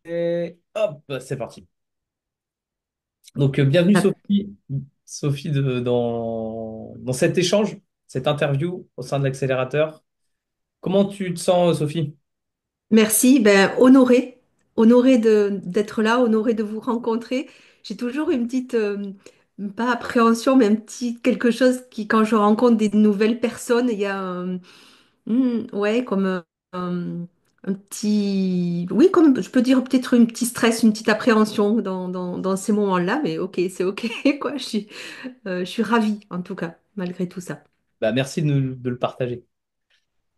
Et hop, c'est parti. Donc, bienvenue Ah, Sophie, Sophie dans cet échange, cette interview au sein de l'accélérateur. Comment tu te sens, Sophie? merci, ben honorée d'être là, honorée de vous rencontrer. J'ai toujours une petite, pas appréhension, mais un petit quelque chose qui, quand je rencontre des nouvelles personnes, il y a, ouais, comme un petit, oui, comme je peux dire peut-être un petit stress, une petite appréhension dans ces moments-là, mais ok, c'est ok, quoi. Je suis ravie en tout cas, malgré tout ça. Bah, merci de le partager.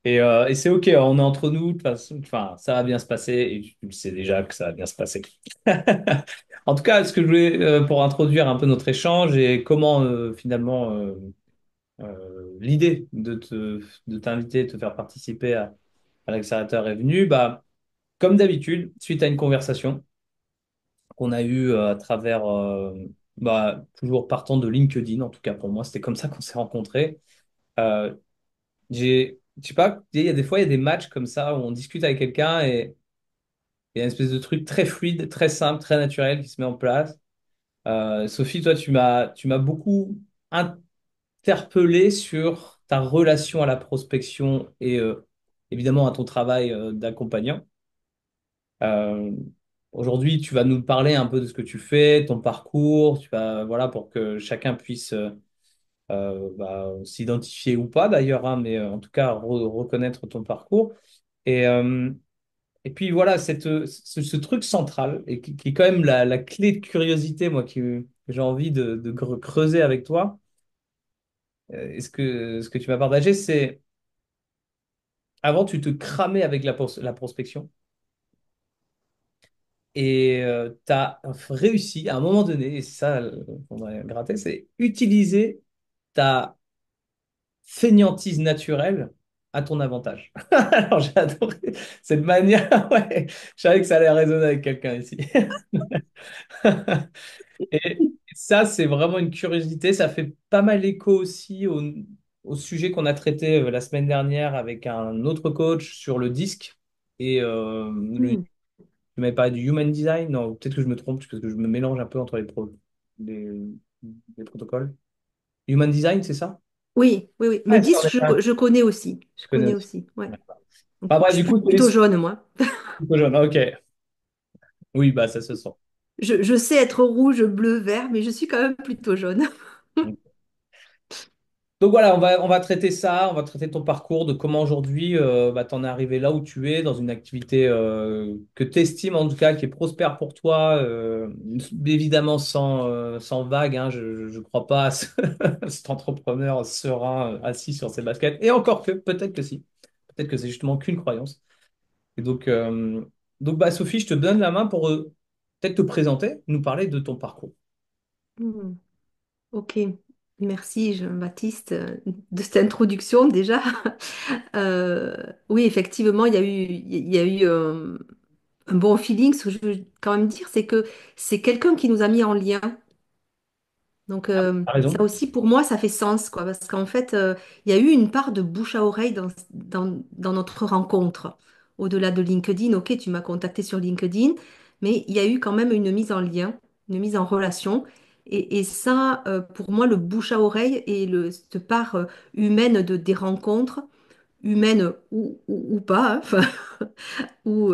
Et c'est OK, on est entre nous, de toute façon, enfin, ça va bien se passer et tu le sais déjà que ça va bien se passer. En tout cas, ce que je voulais, pour introduire un peu notre échange et comment finalement l'idée de t'inviter, de te faire participer à l'accélérateur est venue, bah, comme d'habitude, suite à une conversation qu'on a eue à travers, bah, toujours partant de LinkedIn, en tout cas pour moi, c'était comme ça qu'on s'est rencontrés. Euh, je sais pas, il y a des fois, il y a des matchs comme ça où on discute avec quelqu'un et il y a une espèce de truc très fluide, très simple, très naturel qui se met en place. Sophie, toi, tu m'as beaucoup interpellé sur ta relation à la prospection et évidemment à ton travail d'accompagnant. Euh, Aujourd'hui, tu vas nous parler un peu de ce que tu fais, ton parcours, tu vas, voilà, pour que chacun puisse bah, s'identifier ou pas d'ailleurs, hein, mais en tout cas reconnaître ton parcours. Et, euh, et puis voilà, ce truc central, et qui est quand même la clé de curiosité, moi, que j'ai envie de creuser avec toi, et ce que tu m'as partagé, c'est avant, tu te cramais avec la prospection. Et tu as réussi à un moment donné, et c'est ça qu'on va gratter, c'est utiliser ta fainéantise naturelle à ton avantage. Alors j'ai adoré cette manière. Ouais, je savais que ça allait résonner avec quelqu'un ici. Et ça, c'est vraiment une curiosité. Ça fait pas mal écho aussi au sujet qu'on a traité la semaine dernière avec un autre coach sur le disque. Et Hmm. tu m'avais parlé du human design. Non, peut-être que je me trompe parce que je me mélange un peu entre les, les protocoles. Human design, c'est ça? Oui, oui, oui. Le Ouais, ça, on disque, est pas. je connais aussi. Je Je connais connais aussi. aussi. Ouais. D'accord. Donc, Enfin, bref, je du suis coup, c'est plutôt jaune, moi. plutôt jaune. Ok. Oui, bah ça se sent. Je sais être rouge, bleu, vert, mais je suis quand même plutôt jaune. Donc voilà, on va traiter ça, on va traiter ton parcours, de comment aujourd'hui bah, t'en es arrivé là où tu es, dans une activité que tu estimes en tout cas, qui est prospère pour toi, évidemment sans vague, hein, je ne crois pas à cet entrepreneur serein assis sur ses baskets, et encore que, peut-être que si, peut-être que c'est justement qu'une croyance. Et donc bah, Sophie, je te donne la main pour peut-être te présenter, nous parler de ton parcours. Hmm. Ok. Merci, Jean-Baptiste, de cette introduction déjà. Oui, effectivement, il y a eu un bon feeling. Ce que je veux quand même dire, c'est que c'est quelqu'un qui nous a mis en lien. Donc T'as ça raison. aussi pour moi ça fait sens quoi parce qu'en fait il y a eu une part de bouche à oreille dans notre rencontre. Au-delà de LinkedIn, ok, tu m'as contacté sur LinkedIn, mais il y a eu quand même une mise en lien, une mise en relation. Et ça, pour moi, le bouche à oreille et cette part humaine des rencontres, humaines ou pas, hein, enfin, ou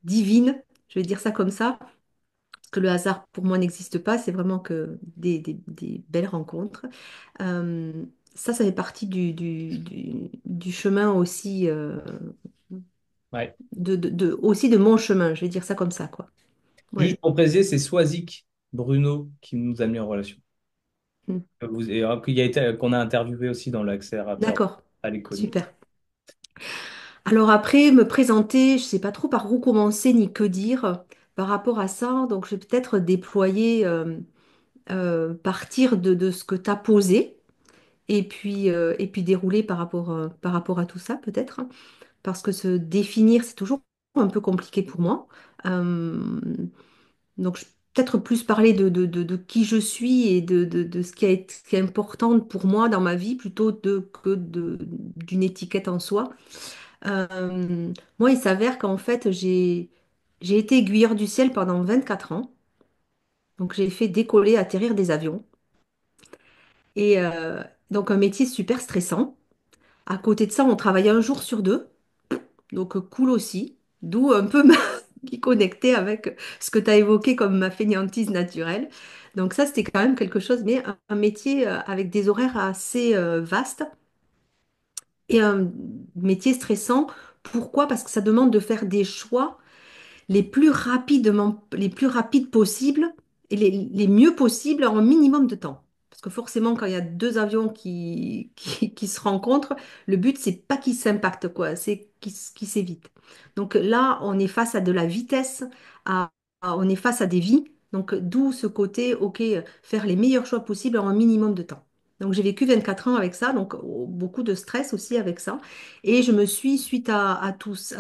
divines, je vais dire ça comme ça, que le hasard pour moi n'existe pas, c'est vraiment que des belles rencontres. Euh, ça fait partie du chemin aussi, Ouais. aussi de mon chemin, je vais dire ça comme ça, quoi. Juste Ouais. pour préciser, c'est Swazik Bruno qui nous a mis en relation. Mm. Et, qu'on a interviewé aussi dans l'accélérateur D'accord, à l'économie. super. Alors après, me présenter, je sais pas trop par où commencer ni que dire par rapport à ça, donc je vais peut-être déployer, partir de ce que tu as posé. Et puis dérouler par rapport à tout ça, peut-être. Parce que se définir, c'est toujours un peu compliqué pour moi. Euh, donc, peut-être plus parler de qui je suis et de ce qui est important pour moi dans ma vie plutôt d'une étiquette en soi. Moi, il s'avère qu'en fait, J'ai été aiguilleur du ciel pendant 24 ans. Donc j'ai fait décoller, atterrir des avions. Et donc un métier super stressant. À côté de ça, on travaillait un jour sur deux. Donc cool aussi. D'où un peu qui connectait avec ce que tu as évoqué comme ma fainéantise naturelle. Donc ça, c'était quand même quelque chose, mais un métier avec des horaires assez vastes et un métier stressant. Pourquoi? Parce que ça demande de faire des choix les plus rapides possibles et les mieux possibles en un minimum de temps. Parce que forcément, quand il y a deux avions qui se rencontrent, le but, c'est pas qu'ils s'impactent, quoi, c'est qu'ils s'évitent. Donc là, on est face à de la vitesse, on est face à des vies. Donc d'où ce côté, OK, faire les meilleurs choix possibles en un minimum de temps. Donc j'ai vécu 24 ans avec ça, donc beaucoup de stress aussi avec ça. Et je me suis, suite à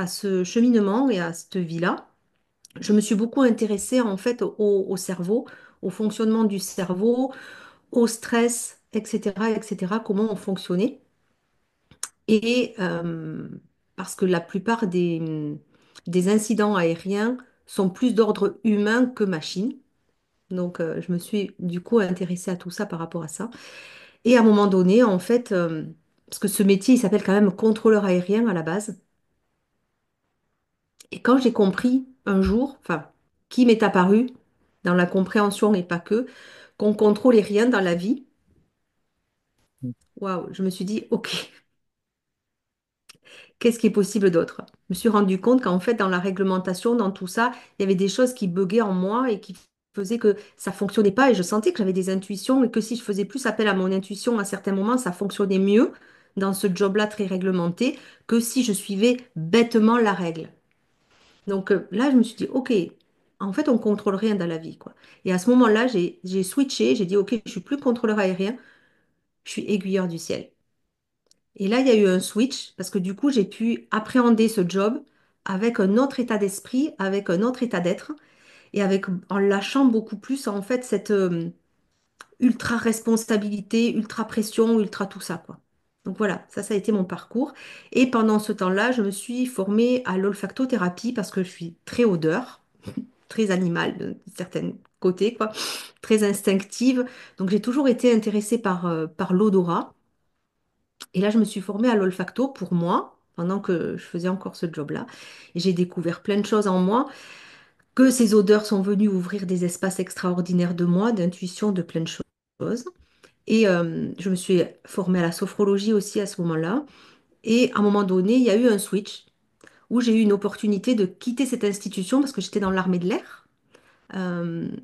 ce cheminement et à cette vie-là, je me suis beaucoup intéressée en fait au cerveau, au fonctionnement du cerveau, au stress, etc., etc., comment on fonctionnait. Et parce que la plupart des incidents aériens sont plus d'ordre humain que machine. Donc, je me suis du coup intéressée à tout ça par rapport à ça. Et à un moment donné, en fait, parce que ce métier, il s'appelle quand même contrôleur aérien à la base. Et quand j'ai compris un jour, enfin, qui m'est apparu dans la compréhension et pas que, qu'on contrôlait rien dans la vie, waouh, je me suis dit, OK, qu'est-ce qui est possible d'autre? Je me suis rendu compte qu'en fait, dans la réglementation, dans tout ça, il y avait des choses qui buguaient en moi et qui faisaient que ça fonctionnait pas et je sentais que j'avais des intuitions et que si je faisais plus appel à mon intuition à certains moments, ça fonctionnait mieux dans ce job-là très réglementé que si je suivais bêtement la règle. Donc là, je me suis dit, OK, en fait, on contrôle rien dans la vie, quoi. Et à ce moment-là, j'ai switché, j'ai dit, OK, je suis plus contrôleur aérien, je suis aiguilleur du ciel. Et là, il y a eu un switch parce que du coup, j'ai pu appréhender ce job avec un autre état d'esprit, avec un autre état d'être et avec, en lâchant beaucoup plus, en fait, cette ultra responsabilité, ultra pression, ultra tout ça, quoi. Donc voilà, ça a été mon parcours. Et pendant ce temps-là, je me suis formée à l'olfactothérapie parce que je suis très odeur, très animale de certains côtés, quoi, très instinctive. Donc j'ai toujours été intéressée par l'odorat. Et là, je me suis formée à l'olfacto pour moi, pendant que je faisais encore ce job-là. Et j'ai découvert plein de choses en moi, que ces odeurs sont venues ouvrir des espaces extraordinaires de moi, d'intuition, de plein de choses. Et je me suis formée à la sophrologie aussi à ce moment-là. Et à un moment donné, il y a eu un switch où j'ai eu une opportunité de quitter cette institution parce que j'étais dans l'armée de l'air.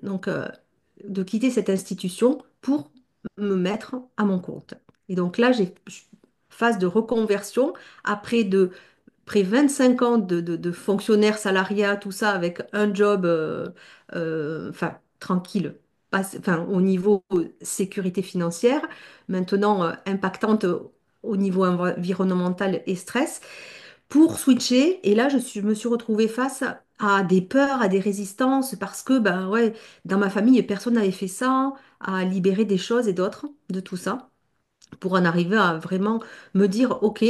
Donc, de quitter cette institution pour me mettre à mon compte. Et donc là, phase de reconversion après 25 ans de fonctionnaire salariat, tout ça, avec un job, enfin, tranquille, enfin, au niveau sécurité financière, maintenant impactante au niveau environnemental et stress pour switcher. Et là, me suis retrouvée face à des peurs, à des résistances, parce que, ben ouais, dans ma famille, personne n'avait fait ça, à libérer des choses et d'autres de tout ça, pour en arriver à vraiment me dire, OK,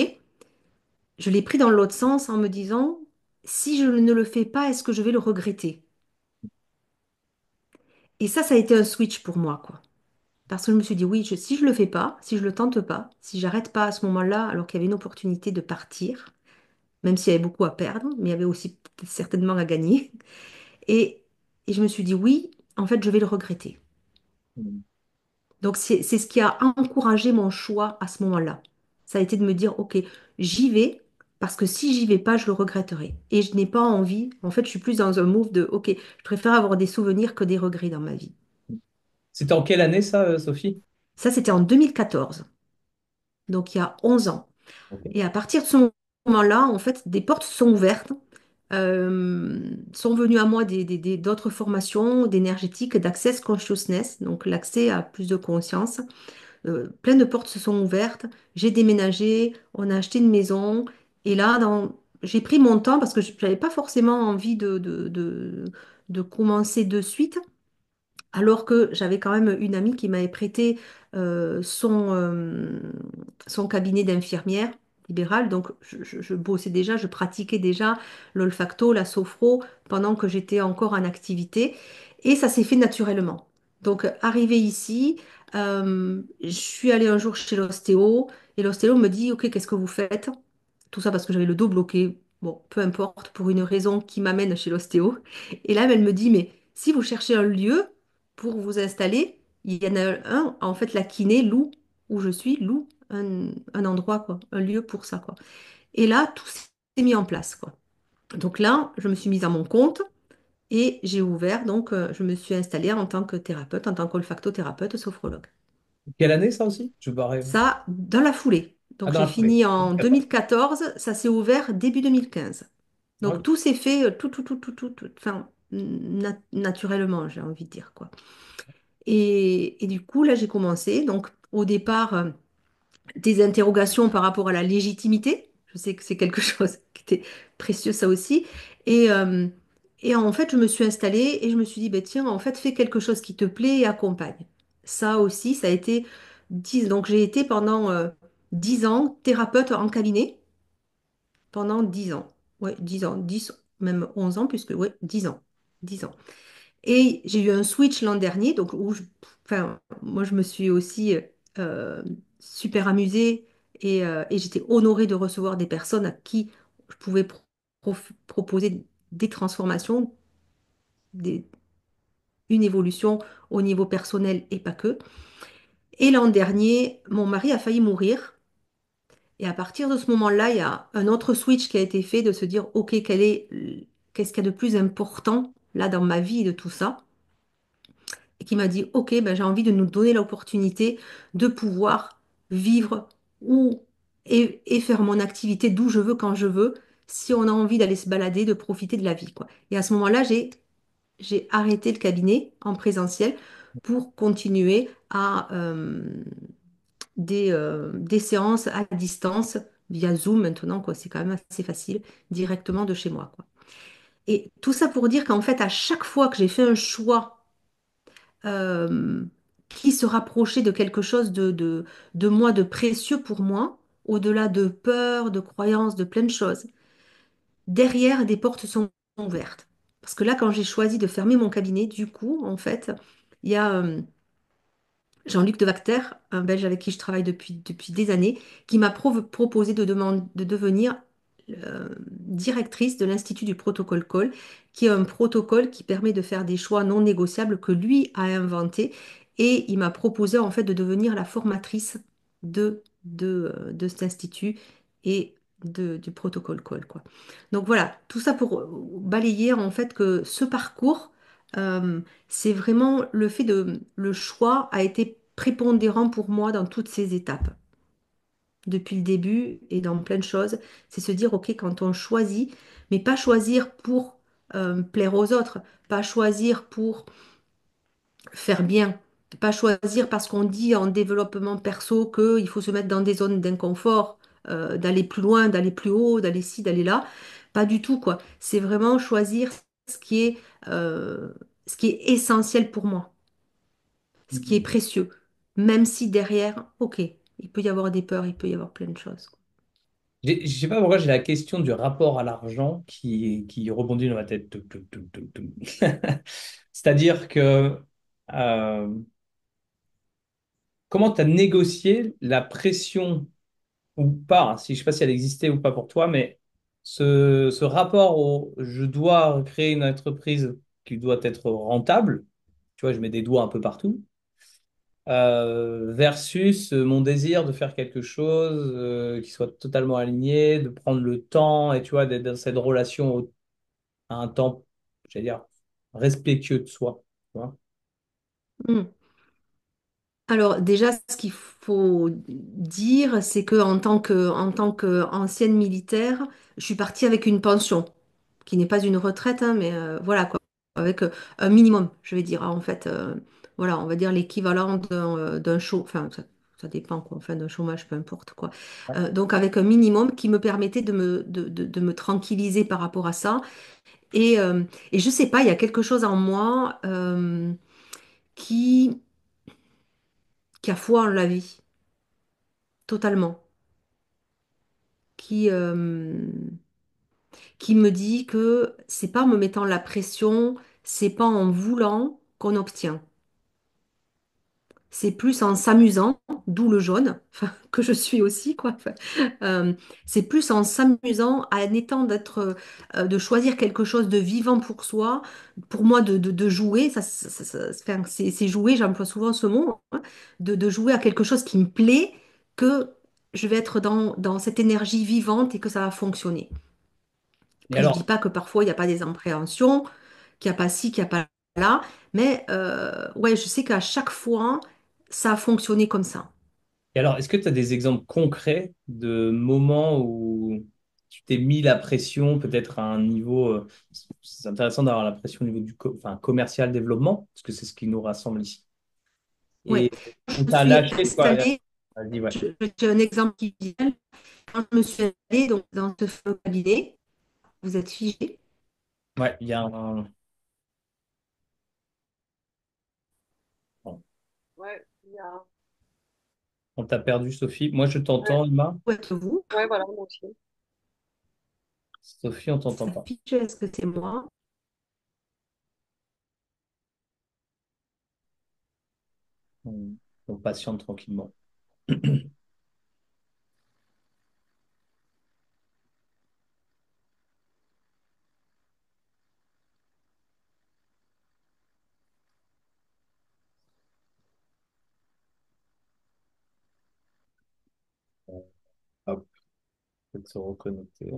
je l'ai pris dans l'autre sens en me disant, si je ne le fais pas, est-ce que je vais le regretter? Et ça a été un switch pour moi, quoi. Parce que je me suis dit, oui, si je le fais pas, si je le tente pas, si j'arrête pas à ce moment-là, alors qu'il y avait une opportunité de partir, même s'il y avait beaucoup à perdre, mais il y avait aussi certainement à gagner. Et, et je me suis dit, oui, en fait, je vais le regretter. Donc, c'est ce qui a encouragé mon choix à ce moment-là. Ça a été de me dire, OK, j'y vais, parce que si j'y vais pas, je le regretterai. Et je n'ai pas envie, en fait, je suis plus dans un move de, OK, je préfère avoir des souvenirs que des regrets dans ma vie. C'était en quelle année ça, Sophie? Ça, c'était en 2014, donc il y a 11 ans. Ok. Et à partir de ce moment-là, en fait, des portes se sont ouvertes. Sont venues à moi d'autres formations d'énergétique, d'Access Consciousness, donc l'accès à plus de conscience. Plein de portes se sont ouvertes. J'ai déménagé, on a acheté une maison. Et là, j'ai pris mon temps parce que je n'avais pas forcément envie de commencer de suite, alors que j'avais quand même une amie qui m'avait prêté son cabinet d'infirmière libéral. Donc, je bossais déjà, je pratiquais déjà l'olfacto, la sophro pendant que j'étais encore en activité. Et ça s'est fait naturellement. Donc, arrivé ici, je suis allée un jour chez l'ostéo et l'ostéo me dit, OK, qu'est-ce que vous faites? Tout ça parce que j'avais le dos bloqué. Bon, peu importe, pour une raison qui m'amène chez l'ostéo. Et là, elle me dit, mais si vous cherchez un lieu pour vous installer, il y en a un, en fait, la kiné loue, où je suis, loue un endroit, quoi, un lieu pour ça, quoi. Et là, tout s'est mis en place, quoi. Donc là, je me suis mise à mon compte et j'ai ouvert, donc je me suis installée en tant que thérapeute, en tant qu'olfactothérapeute sophrologue. Quelle année ça aussi? Je barrais. Ça, dans la foulée. Ah, Donc dans j'ai la foulée. fini en 2014. 2014, ça s'est ouvert début 2015. Donc Ok. tout s'est fait enfin, naturellement, j'ai envie de dire, quoi. Et du coup, là, j'ai commencé. Donc au départ, des interrogations par rapport à la légitimité. Je sais que c'est quelque chose qui était précieux, ça aussi. Et, euh, et en fait, je me suis installée et je me suis dit, ben, tiens, en fait, fais quelque chose qui te plaît et accompagne. Ça aussi, ça a été 10. Donc, j'ai été pendant 10 ans thérapeute en cabinet, pendant 10 ans. Ouais, 10 ans, 10, même 11 ans, puisque, ouais, 10 ans. 10 ans. Et j'ai eu un switch l'an dernier, donc enfin, moi je me suis aussi euh, super amusée et j'étais honorée de recevoir des personnes à qui je pouvais proposer des transformations, des- une évolution au niveau personnel et pas que. Et l'an dernier, mon mari a failli mourir. Et à partir de ce moment-là, il y a un autre switch qui a été fait de se dire, OK, qu'est-ce qu'il y a de plus important là dans ma vie et de tout ça? Et qui m'a dit, OK, ben, j'ai envie de nous donner l'opportunité de pouvoir vivre où et faire mon activité d'où je veux, quand je veux, si on a envie d'aller se balader, de profiter de la vie, quoi. Et à ce moment-là, j'ai arrêté le cabinet en présentiel pour continuer à des séances à distance via Zoom maintenant, quoi. C'est quand même assez facile, directement de chez moi, quoi. Et tout ça pour dire qu'en fait, à chaque fois que j'ai fait un choix euh, qui se rapprochait de quelque chose de moi, de précieux pour moi, au-delà de peur, de croyances, de plein de choses. Derrière, des portes sont ouvertes. Parce que là, quand j'ai choisi de fermer mon cabinet, du coup, en fait, il y a Jean-Luc Devacter, un Belge avec qui je travaille depuis des années, qui m'a proposé de devenir directrice de l'Institut du protocole Call, qui est un protocole qui permet de faire des choix non négociables que lui a inventé. Et il m'a proposé en fait de devenir la formatrice de cet institut et du protocole Call, quoi. Donc voilà, tout ça pour balayer en fait que ce parcours, euh, c'est vraiment le choix a été prépondérant pour moi dans toutes ces étapes depuis le début et dans plein de choses, c'est se dire, OK, quand on choisit, mais pas choisir pour plaire aux autres, pas choisir pour faire bien, pas choisir parce qu'on dit en développement perso qu'il faut se mettre dans des zones d'inconfort, d'aller plus loin, d'aller plus haut, d'aller ci, d'aller là. Pas du tout, quoi. C'est vraiment choisir ce qui est, euh, ce qui est essentiel pour moi, ce qui est précieux, même si derrière, OK, il peut y avoir des peurs, il peut y avoir plein de choses. Je sais pas pourquoi j'ai la question du rapport à l'argent qui rebondit dans ma tête. Toum, toum, toum, toum, toum. C'est-à-dire que euh, comment tu as négocié la pression ou pas, hein, si je sais pas si elle existait ou pas pour toi, mais ce rapport au je dois créer une entreprise qui doit être rentable, tu vois, je mets des doigts un peu partout, versus mon désir de faire quelque chose qui soit totalement aligné, de prendre le temps et tu vois, d'être dans cette relation à un temps, j'allais dire, respectueux de soi. Tu vois. Hmm. Alors déjà, ce qu'il faut dire, c'est que en tant qu'ancienne militaire, je suis partie avec une pension, qui n'est pas une retraite, hein, mais voilà quoi, avec un minimum, je vais dire, hein, en fait, voilà, on va dire l'équivalent d'un enfin ça dépend quoi, enfin d'un chômage, peu importe quoi. Donc avec un minimum qui me permettait de me tranquilliser par rapport à ça. Et, euh, et je sais pas, il y a quelque chose en moi qui, qui a foi en la vie, totalement. qui, euh, qui me dit que c'est pas en me mettant la pression, c'est pas en voulant qu'on obtient. C'est plus en s'amusant, d'où le jaune, enfin, que je suis aussi, quoi. Enfin, euh, c'est plus en s'amusant, en étant de choisir quelque chose de vivant pour soi, pour moi de jouer, enfin, c'est jouer, j'emploie souvent ce mot, hein, de jouer à quelque chose qui me plaît, que je vais être dans cette énergie vivante et que ça va fonctionner. Et Après, je dis alors, pas que parfois il n'y a pas des appréhensions, qu'il n'y a pas ci, qu'il n'y a pas là, mais ouais, je sais qu'à chaque fois, ça a fonctionné comme ça. est-ce que tu as des exemples concrets de moments où tu t'es mis la pression, peut-être à un niveau, c'est intéressant d'avoir la pression au niveau enfin, commercial développement, parce que c'est ce qui nous rassemble ici. Ouais. Et où Je tu as suis lâché, cette quoi. année, Vas-y, ouais. j'ai un exemple qui vient. Quand je me suis allée donc, dans ce fameux cabinet, vous êtes figé. Ouais, il y a un. Bon, Ouais, il y a... on t'a perdu, Sophie. Moi, je ouais, t'entends, Emma. Où êtes-vous? ouais, voilà, moi aussi. Sophie, on t'entend Ça pas. fiche, est-ce que c'est moi? On patiente tranquillement. Hop, peut-être se reconnecter.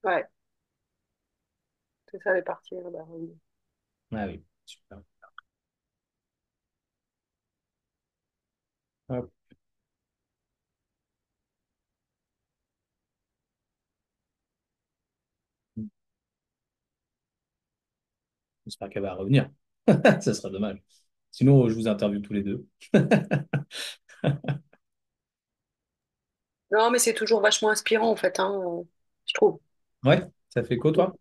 Ouais, c'est ça, les parties. Bah, oui. Ah oui, super. Hop, j'espère qu'elle va revenir. Ça serait dommage. Sinon, je vous interviewe tous les deux. Non, mais c'est toujours vachement inspirant, en fait, hein, je trouve. Ouais, ça fait quoi, toi?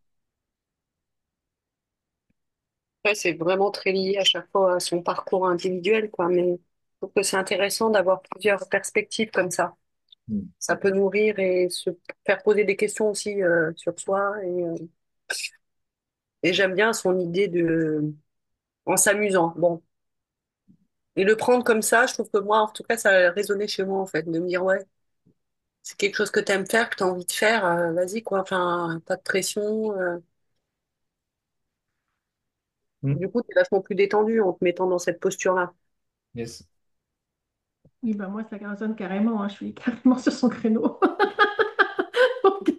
Ouais, c'est vraiment très lié à chaque fois à son parcours individuel, quoi. Mais je trouve que c'est intéressant d'avoir plusieurs perspectives comme ça. Hmm. Ça peut nourrir et se faire poser des questions aussi sur soi. Et j'aime bien son idée de en s'amusant. Bon. Et le prendre comme ça, je trouve que moi, en tout cas, ça a résonné chez moi, en fait, de me dire, ouais, c'est quelque chose que tu aimes faire, que tu as envie de faire, vas-y, quoi. Enfin, pas de pression. Hmm. Du coup, tu es vachement plus détendu en te mettant dans cette posture-là. Yes. Oui, bah moi, ça résonne carrément, hein. Je suis carrément sur son créneau. Donc,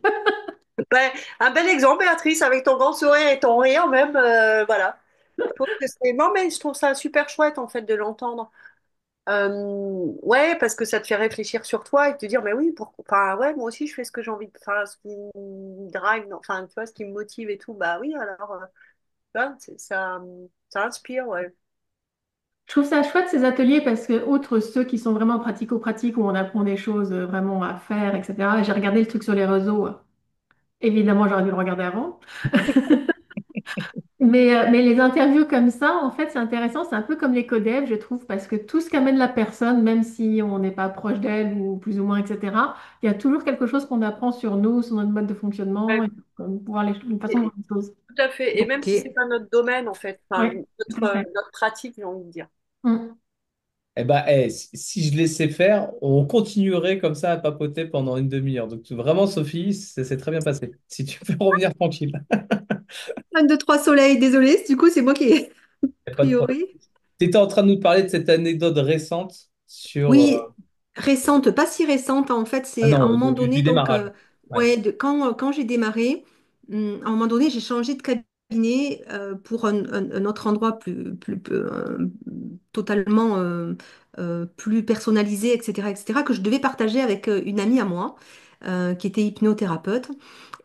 Ben, un bel exemple, Béatrice, avec ton grand sourire et ton rire même, voilà. Je trouve que c'est... Non, mais je trouve ça super chouette, en fait, de l'entendre. Ouais, parce que ça te fait réfléchir sur toi et te dire, mais oui, pourquoi... Enfin, ouais, moi aussi, je fais ce que j'ai envie de... Enfin, ce qui me drive, enfin, tu vois, ce qui me motive et tout, bah oui, alors, tu vois, ça inspire, ouais. je trouve ça chouette ces ateliers parce que, outre ceux qui sont vraiment pratico-pratiques, où on apprend des choses vraiment à faire, etc., j'ai regardé le truc sur les réseaux. Évidemment, j'aurais dû le regarder avant. Mais les interviews comme ça, en fait, c'est intéressant. C'est un peu comme les codev, je trouve, parce que tout ce qu'amène la personne, même si on n'est pas proche d'elle ou plus ou moins, etc., il y a toujours quelque chose qu'on apprend sur nous, sur notre mode de fonctionnement, Ouais, et comme voir une façon de voir et- les choses. tout à fait. Et même Ok. si c'est pas notre domaine, en fait, enfin, Oui, tout à fait. notre pratique, j'ai envie de dire. Eh ben, si je laissais faire, on continuerait comme ça à papoter pendant une demi-heure. Donc, vraiment, Sophie, ça s'est très bien passé. Si tu peux revenir tranquille. Un, deux, trois soleils, désolé, du coup, c'est moi qui ai, Y a a pas de problème. priori. Tu étais en train de nous parler de cette anecdote récente sur. Oui, récente, pas si récente, en fait, Ah c'est à un non, moment du donné, donc, démarrage. Ouais. ouais, quand j'ai démarré, à un moment donné, j'ai changé de cabinet pour un autre endroit totalement plus personnalisé, etc., que je devais partager avec une amie à moi, qui était hypnothérapeute.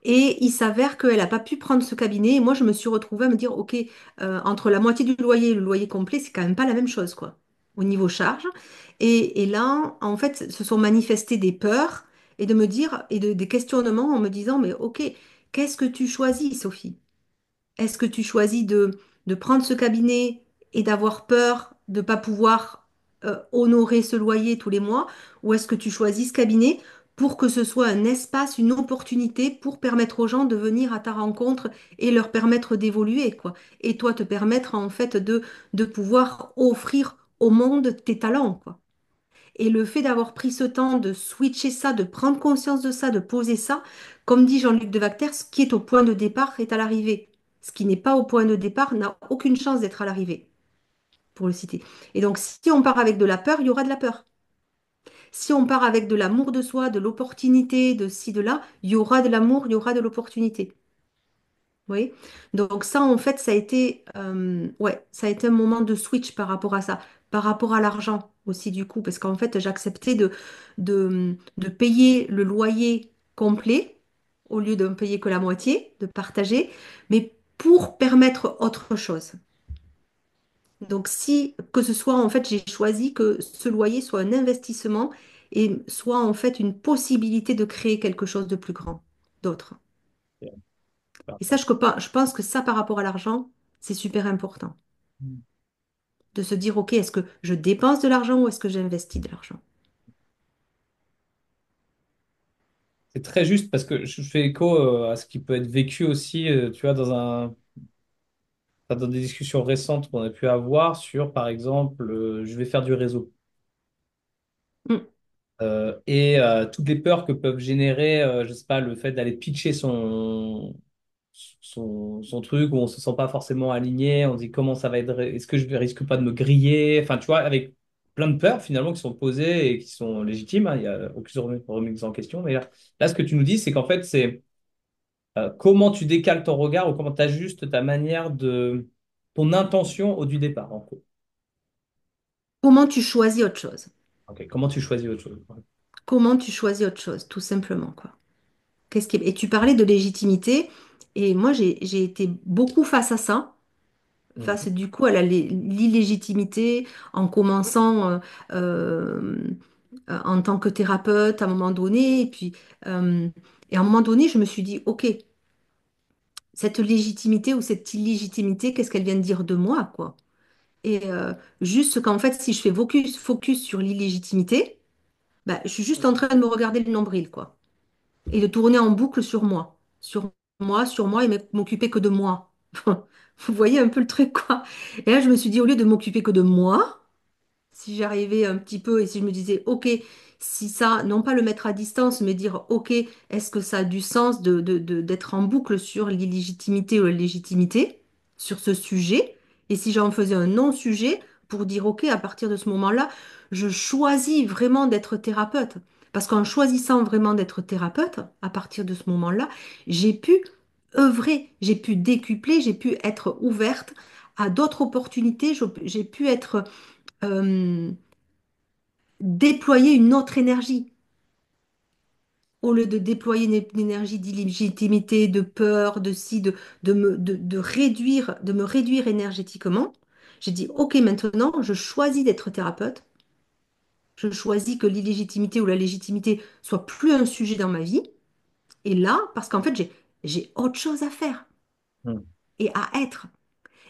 Et il s'avère qu'elle n'a pas pu prendre ce cabinet. Et moi, je me suis retrouvée à me dire, OK, entre la moitié du loyer et le loyer complet, c'est quand même pas la même chose, quoi, au niveau charge. Et là, en fait, se sont manifestées des peurs et de me dire, des questionnements en me disant, mais OK, qu'est-ce que tu choisis, Sophie? Est-ce que tu choisis de prendre ce cabinet et d'avoir peur de ne pas pouvoir honorer ce loyer tous les mois? Ou est-ce que tu choisis ce cabinet pour que ce soit un espace, une opportunité pour permettre aux gens de venir à ta rencontre et leur permettre d'évoluer, quoi. Et toi, te permettre en fait de pouvoir offrir au monde tes talents, quoi. Et le fait d'avoir pris ce temps de switcher ça, de prendre conscience de ça, de poser ça, comme dit Jean-Luc Devachter, ce qui est au point de départ est à l'arrivée. Ce qui n'est pas au point de départ n'a aucune chance d'être à l'arrivée, pour le citer. Et donc, si on part avec de la peur, il y aura de la peur. Si on part avec de l'amour de soi, de l'opportunité, de ci, de là, il y aura de l'amour, il y aura de l'opportunité. Oui. Donc ça, en fait, ouais, ça a été un moment de switch par rapport à ça, par rapport à l'argent aussi du coup, parce qu'en fait, j'acceptais de payer le loyer complet au lieu de ne payer que la moitié, de partager, mais pour permettre autre chose. Donc si, que ce soit, en fait, j'ai choisi que ce loyer soit un investissement et soit en fait une possibilité de créer quelque chose de plus grand, d'autre. Et ça, je pense que ça, par rapport à l'argent, c'est super important. De se dire, OK, est-ce que je dépense de l'argent ou est-ce que j'investis de l'argent? C'est très juste parce que je fais écho à ce qui peut être vécu aussi, tu vois, dans des discussions récentes qu'on a pu avoir sur, par exemple, je vais faire du réseau. Mm. Toutes les peurs que peuvent générer, je sais pas, le fait d'aller pitcher son truc où on se sent pas forcément aligné, on se dit comment ça va être, est-ce que je risque pas de me griller, enfin tu vois, avec plein de peurs finalement qui sont posées et qui sont légitimes, hein, il y a aucune remise en question, mais là, ce que tu nous dis, c'est qu'en fait c'est comment tu décales ton regard ou comment tu ajustes ta manière ton intention au du départ en gros. Comment tu choisis autre chose? Ok, comment tu choisis autre chose. Comment tu choisis autre chose, tout simplement, quoi. Et tu parlais de légitimité, et moi, j'ai été beaucoup face à ça, face Mhm. du coup à l'illégitimité, en commençant euh, en tant que thérapeute à un moment donné, euh, et à un moment donné, je me suis dit, OK, cette légitimité ou cette illégitimité, qu'est-ce qu'elle vient de dire de moi, quoi? Et juste qu'en fait, si je fais focus sur l'illégitimité, bah, je suis juste en train de me regarder le nombril, quoi. Et de tourner en boucle sur moi, et m'occuper que de moi. Vous voyez un peu le truc, quoi. Et là, je me suis dit, au lieu de m'occuper que de moi, si j'arrivais un petit peu et si je me disais, OK, si ça, non pas le mettre à distance, mais dire, OK, est-ce que ça a du sens d'être en boucle sur l'illégitimité ou la légitimité, sur ce sujet? Et si j'en faisais un non-sujet, pour dire, OK, à partir de ce moment-là, je choisis vraiment d'être thérapeute. Parce qu'en choisissant vraiment d'être thérapeute, à partir de ce moment-là, j'ai pu œuvrer, j'ai pu décupler, j'ai pu être ouverte à d'autres opportunités, j'ai pu être euh, déployer une autre énergie. Au lieu de déployer une énergie d'illégitimité, de peur, de si, de me réduire énergétiquement, j'ai dit, OK, maintenant, je choisis d'être thérapeute. Je choisis que l'illégitimité ou la légitimité soit plus un sujet dans ma vie. Et là, parce qu'en fait, j'ai autre chose à faire Mhm. et à être.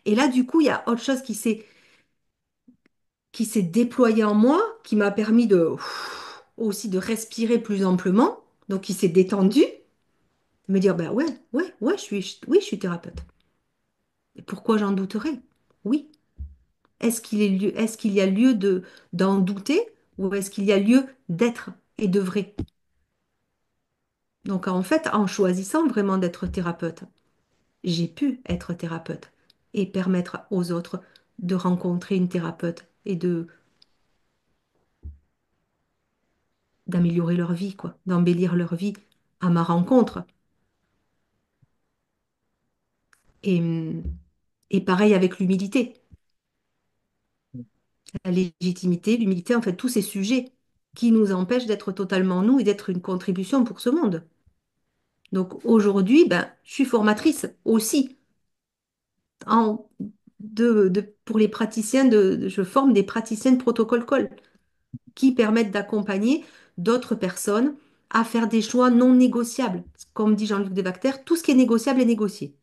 Et là, du coup, il y a autre chose qui s'est déployé en moi, qui m'a permis aussi de respirer plus amplement, donc qui s'est détendu, de me dire, ben ouais, oui, je suis thérapeute. Et pourquoi j'en douterais? Oui. Est-ce qu'il y a lieu d'en douter ou est-ce qu'il y a lieu d'être et de vrai? Donc en fait, en choisissant vraiment d'être thérapeute, j'ai pu être thérapeute et permettre aux autres de rencontrer une thérapeute et d'améliorer leur vie, quoi, d'embellir leur vie à ma rencontre. Et, et pareil avec l'humilité. La légitimité, l'humilité, en fait, tous ces sujets qui nous empêchent d'être totalement nous et d'être une contribution pour ce monde. Donc aujourd'hui, ben, je suis formatrice aussi. En, pour les praticiens, je forme des praticiens de protocole call qui permettent d'accompagner d'autres personnes à faire des choix non négociables. Comme dit Jean-Luc Desbacter, tout ce qui est négociable est négocié.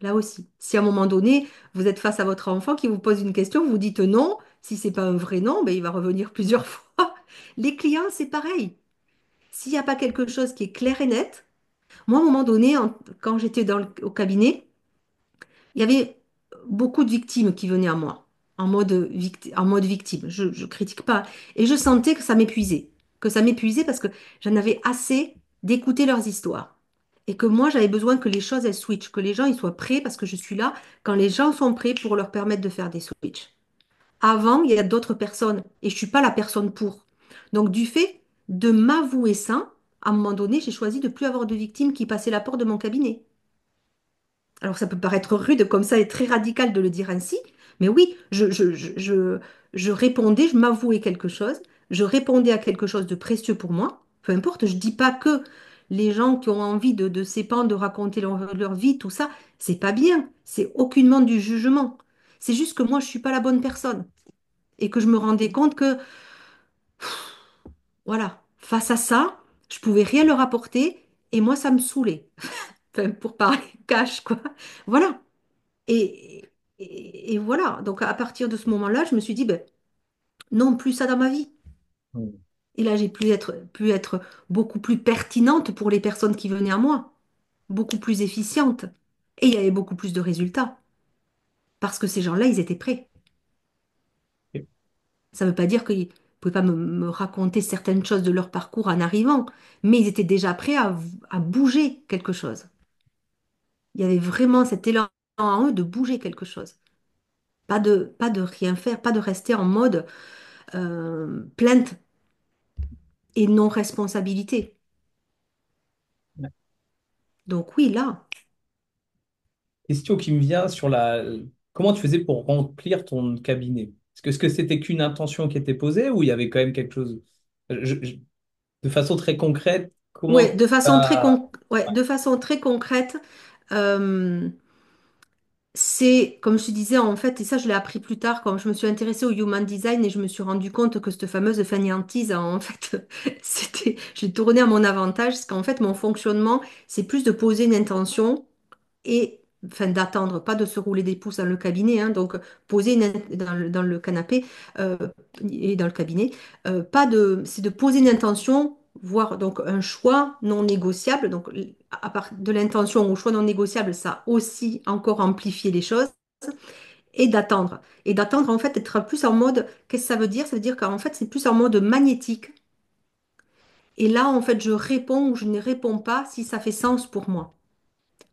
Là aussi, si à un moment donné, vous êtes face à votre enfant qui vous pose une question, vous dites non. Si c'est pas un vrai non, ben, il va revenir plusieurs fois. Les clients, c'est pareil. S'il n'y a pas quelque chose qui est clair et net, moi, à un moment donné, quand j'étais au cabinet, il y avait beaucoup de victimes qui venaient à moi, en mode victime. Je ne critique pas. Et je sentais que ça m'épuisait. Que ça m'épuisait parce que j'en avais assez d'écouter leurs histoires. Et que moi, j'avais besoin que les choses, elles switchent, que les gens, ils soient prêts parce que je suis là quand les gens sont prêts pour leur permettre de faire des switches. Avant, il y a d'autres personnes et je suis pas la personne pour. Donc, du fait de m'avouer ça, à un moment donné, j'ai choisi de plus avoir de victimes qui passaient la porte de mon cabinet. Alors, ça peut paraître rude comme ça et très radical de le dire ainsi, mais oui, je répondais, je m'avouais quelque chose, je répondais à quelque chose de précieux pour moi. Peu importe, je dis pas que les gens qui ont envie de s'épandre, de raconter leur vie, tout ça, c'est pas bien, c'est aucunement du jugement. C'est juste que moi, je suis pas la bonne personne et que je me rendais compte que, voilà, face à ça, je pouvais rien leur apporter et moi, ça me saoulait. Enfin, pour parler cash, quoi. Voilà. Et, et voilà. Donc, à partir de ce moment-là, je me suis dit, ben, non, plus ça dans ma vie. Mm. Et là, j'ai pu être beaucoup plus pertinente pour les personnes qui venaient à moi, beaucoup plus efficiente. Et il y avait beaucoup plus de résultats. Parce que ces gens-là, ils étaient prêts. Ok. Ça ne veut pas dire qu'ils ne pouvaient pas me raconter certaines choses de leur parcours en arrivant, mais ils étaient déjà prêts à bouger quelque chose. Il y avait vraiment cet élan en eux de bouger quelque chose. Pas de rien faire, pas de rester en mode plainte et non-responsabilité. Donc oui, là, Question qui me vient sur la... Comment tu faisais pour remplir ton cabinet? Est-ce que c'était qu'une intention qui était posée ou il y avait quand même quelque chose... De façon très concrète, comment... ouais, Ah, ouais, de façon très concrète, euh, c'est, comme je te disais, en fait, et ça je l'ai appris plus tard quand je me suis intéressée au human design et je me suis rendu compte que cette fameuse fainéantise, en fait, je l'ai tournée à mon avantage, parce qu'en fait, mon fonctionnement, c'est plus de poser une intention et enfin d'attendre, pas de se rouler des pouces dans le cabinet, hein, donc poser dans le canapé euh, et dans le cabinet, pas de, c'est de poser une intention, voire donc un choix non négociable. Donc à part de l'intention au choix non négociable, ça a aussi encore amplifié les choses. Et d'attendre. Et d'attendre, en fait, être plus en mode, qu'est-ce que ça veut dire? Ça veut dire qu'en fait, c'est plus en mode magnétique. Et là, en fait, je réponds ou je ne réponds pas si ça fait sens pour moi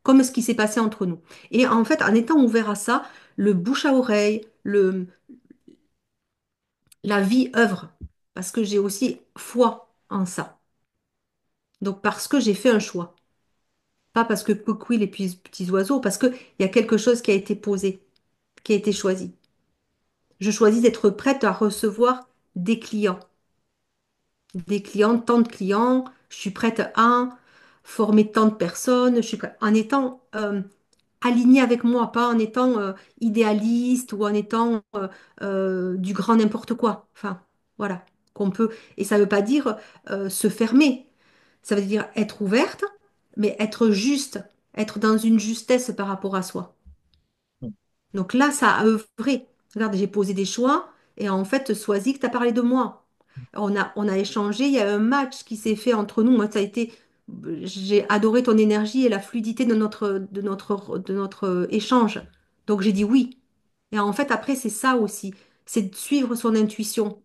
comme ce qui s'est passé entre nous. Et en fait, en étant ouvert à ça, le bouche à oreille, la vie œuvre, parce que j'ai aussi foi en ça. Donc parce que j'ai fait un choix, pas parce que coucou les petits oiseaux, parce qu'il y a quelque chose qui a été posé, qui a été choisi. Je choisis d'être prête à recevoir des clients, tant de clients, je suis prête à former tant de personnes, je suis prête, en étant aligné avec moi, pas en étant idéaliste ou en étant du grand n'importe quoi. Enfin, voilà, qu'on peut. Et ça ne veut pas dire se fermer. Ça veut dire être ouverte, mais être juste, être dans une justesse par rapport à soi. Donc là, ça a œuvré. Regarde, j'ai posé des choix et en fait, Swazik, tu as parlé de moi. On a échangé, il y a un match qui s'est fait entre nous. Moi, ça a été, j'ai adoré ton énergie et la fluidité de notre échange. Donc j'ai dit oui. Et en fait, après, c'est ça aussi, c'est de suivre son intuition.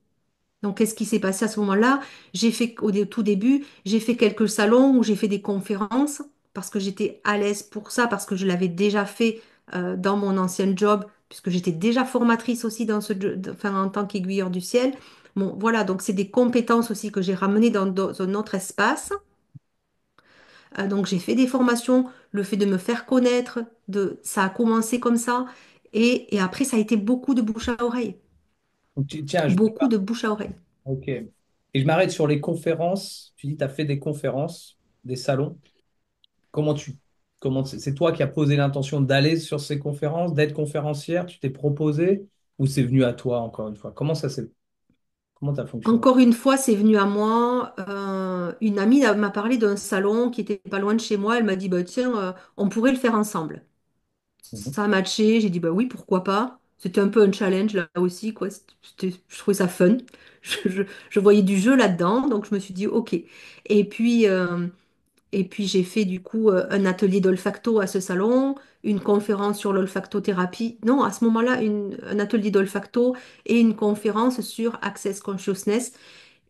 Donc, qu'est-ce qui s'est passé à ce moment-là? J'ai fait, tout début, j'ai fait quelques salons où j'ai fait des conférences parce que j'étais à l'aise pour ça, parce que je l'avais déjà fait dans mon ancien job, puisque j'étais déjà formatrice aussi enfin, en tant qu'aiguilleur du ciel. Bon, voilà, donc c'est des compétences aussi que j'ai ramenées dans un autre espace. Donc, j'ai fait des formations, le fait de me faire connaître, ça a commencé comme ça. Et après, ça a été beaucoup de bouche à oreille. donc, tiens, Beaucoup de bouche à oreille. ok. Et je m'arrête sur les conférences. Tu dis, tu as fait des conférences, des salons. Comment tu, comment c'est toi qui as posé l'intention d'aller sur ces conférences, d'être conférencière, tu t'es proposé ou c'est venu à toi encore une fois? Comment t'as fonctionné? Encore une fois, c'est venu à moi. Une amie m'a parlé d'un salon qui était pas loin de chez moi. Elle m'a dit, bah, tiens, on pourrait le faire ensemble. Mhm. Ça a matché. J'ai dit, bah oui, pourquoi pas. C'était un peu un challenge là aussi, quoi. Je trouvais ça fun. Je voyais du jeu là-dedans, donc je me suis dit, OK. Et puis, euh, et puis j'ai fait du coup un atelier d'olfacto à ce salon, une conférence sur l'olfactothérapie. Non, à ce moment-là, un atelier d'olfacto et une conférence sur Access Consciousness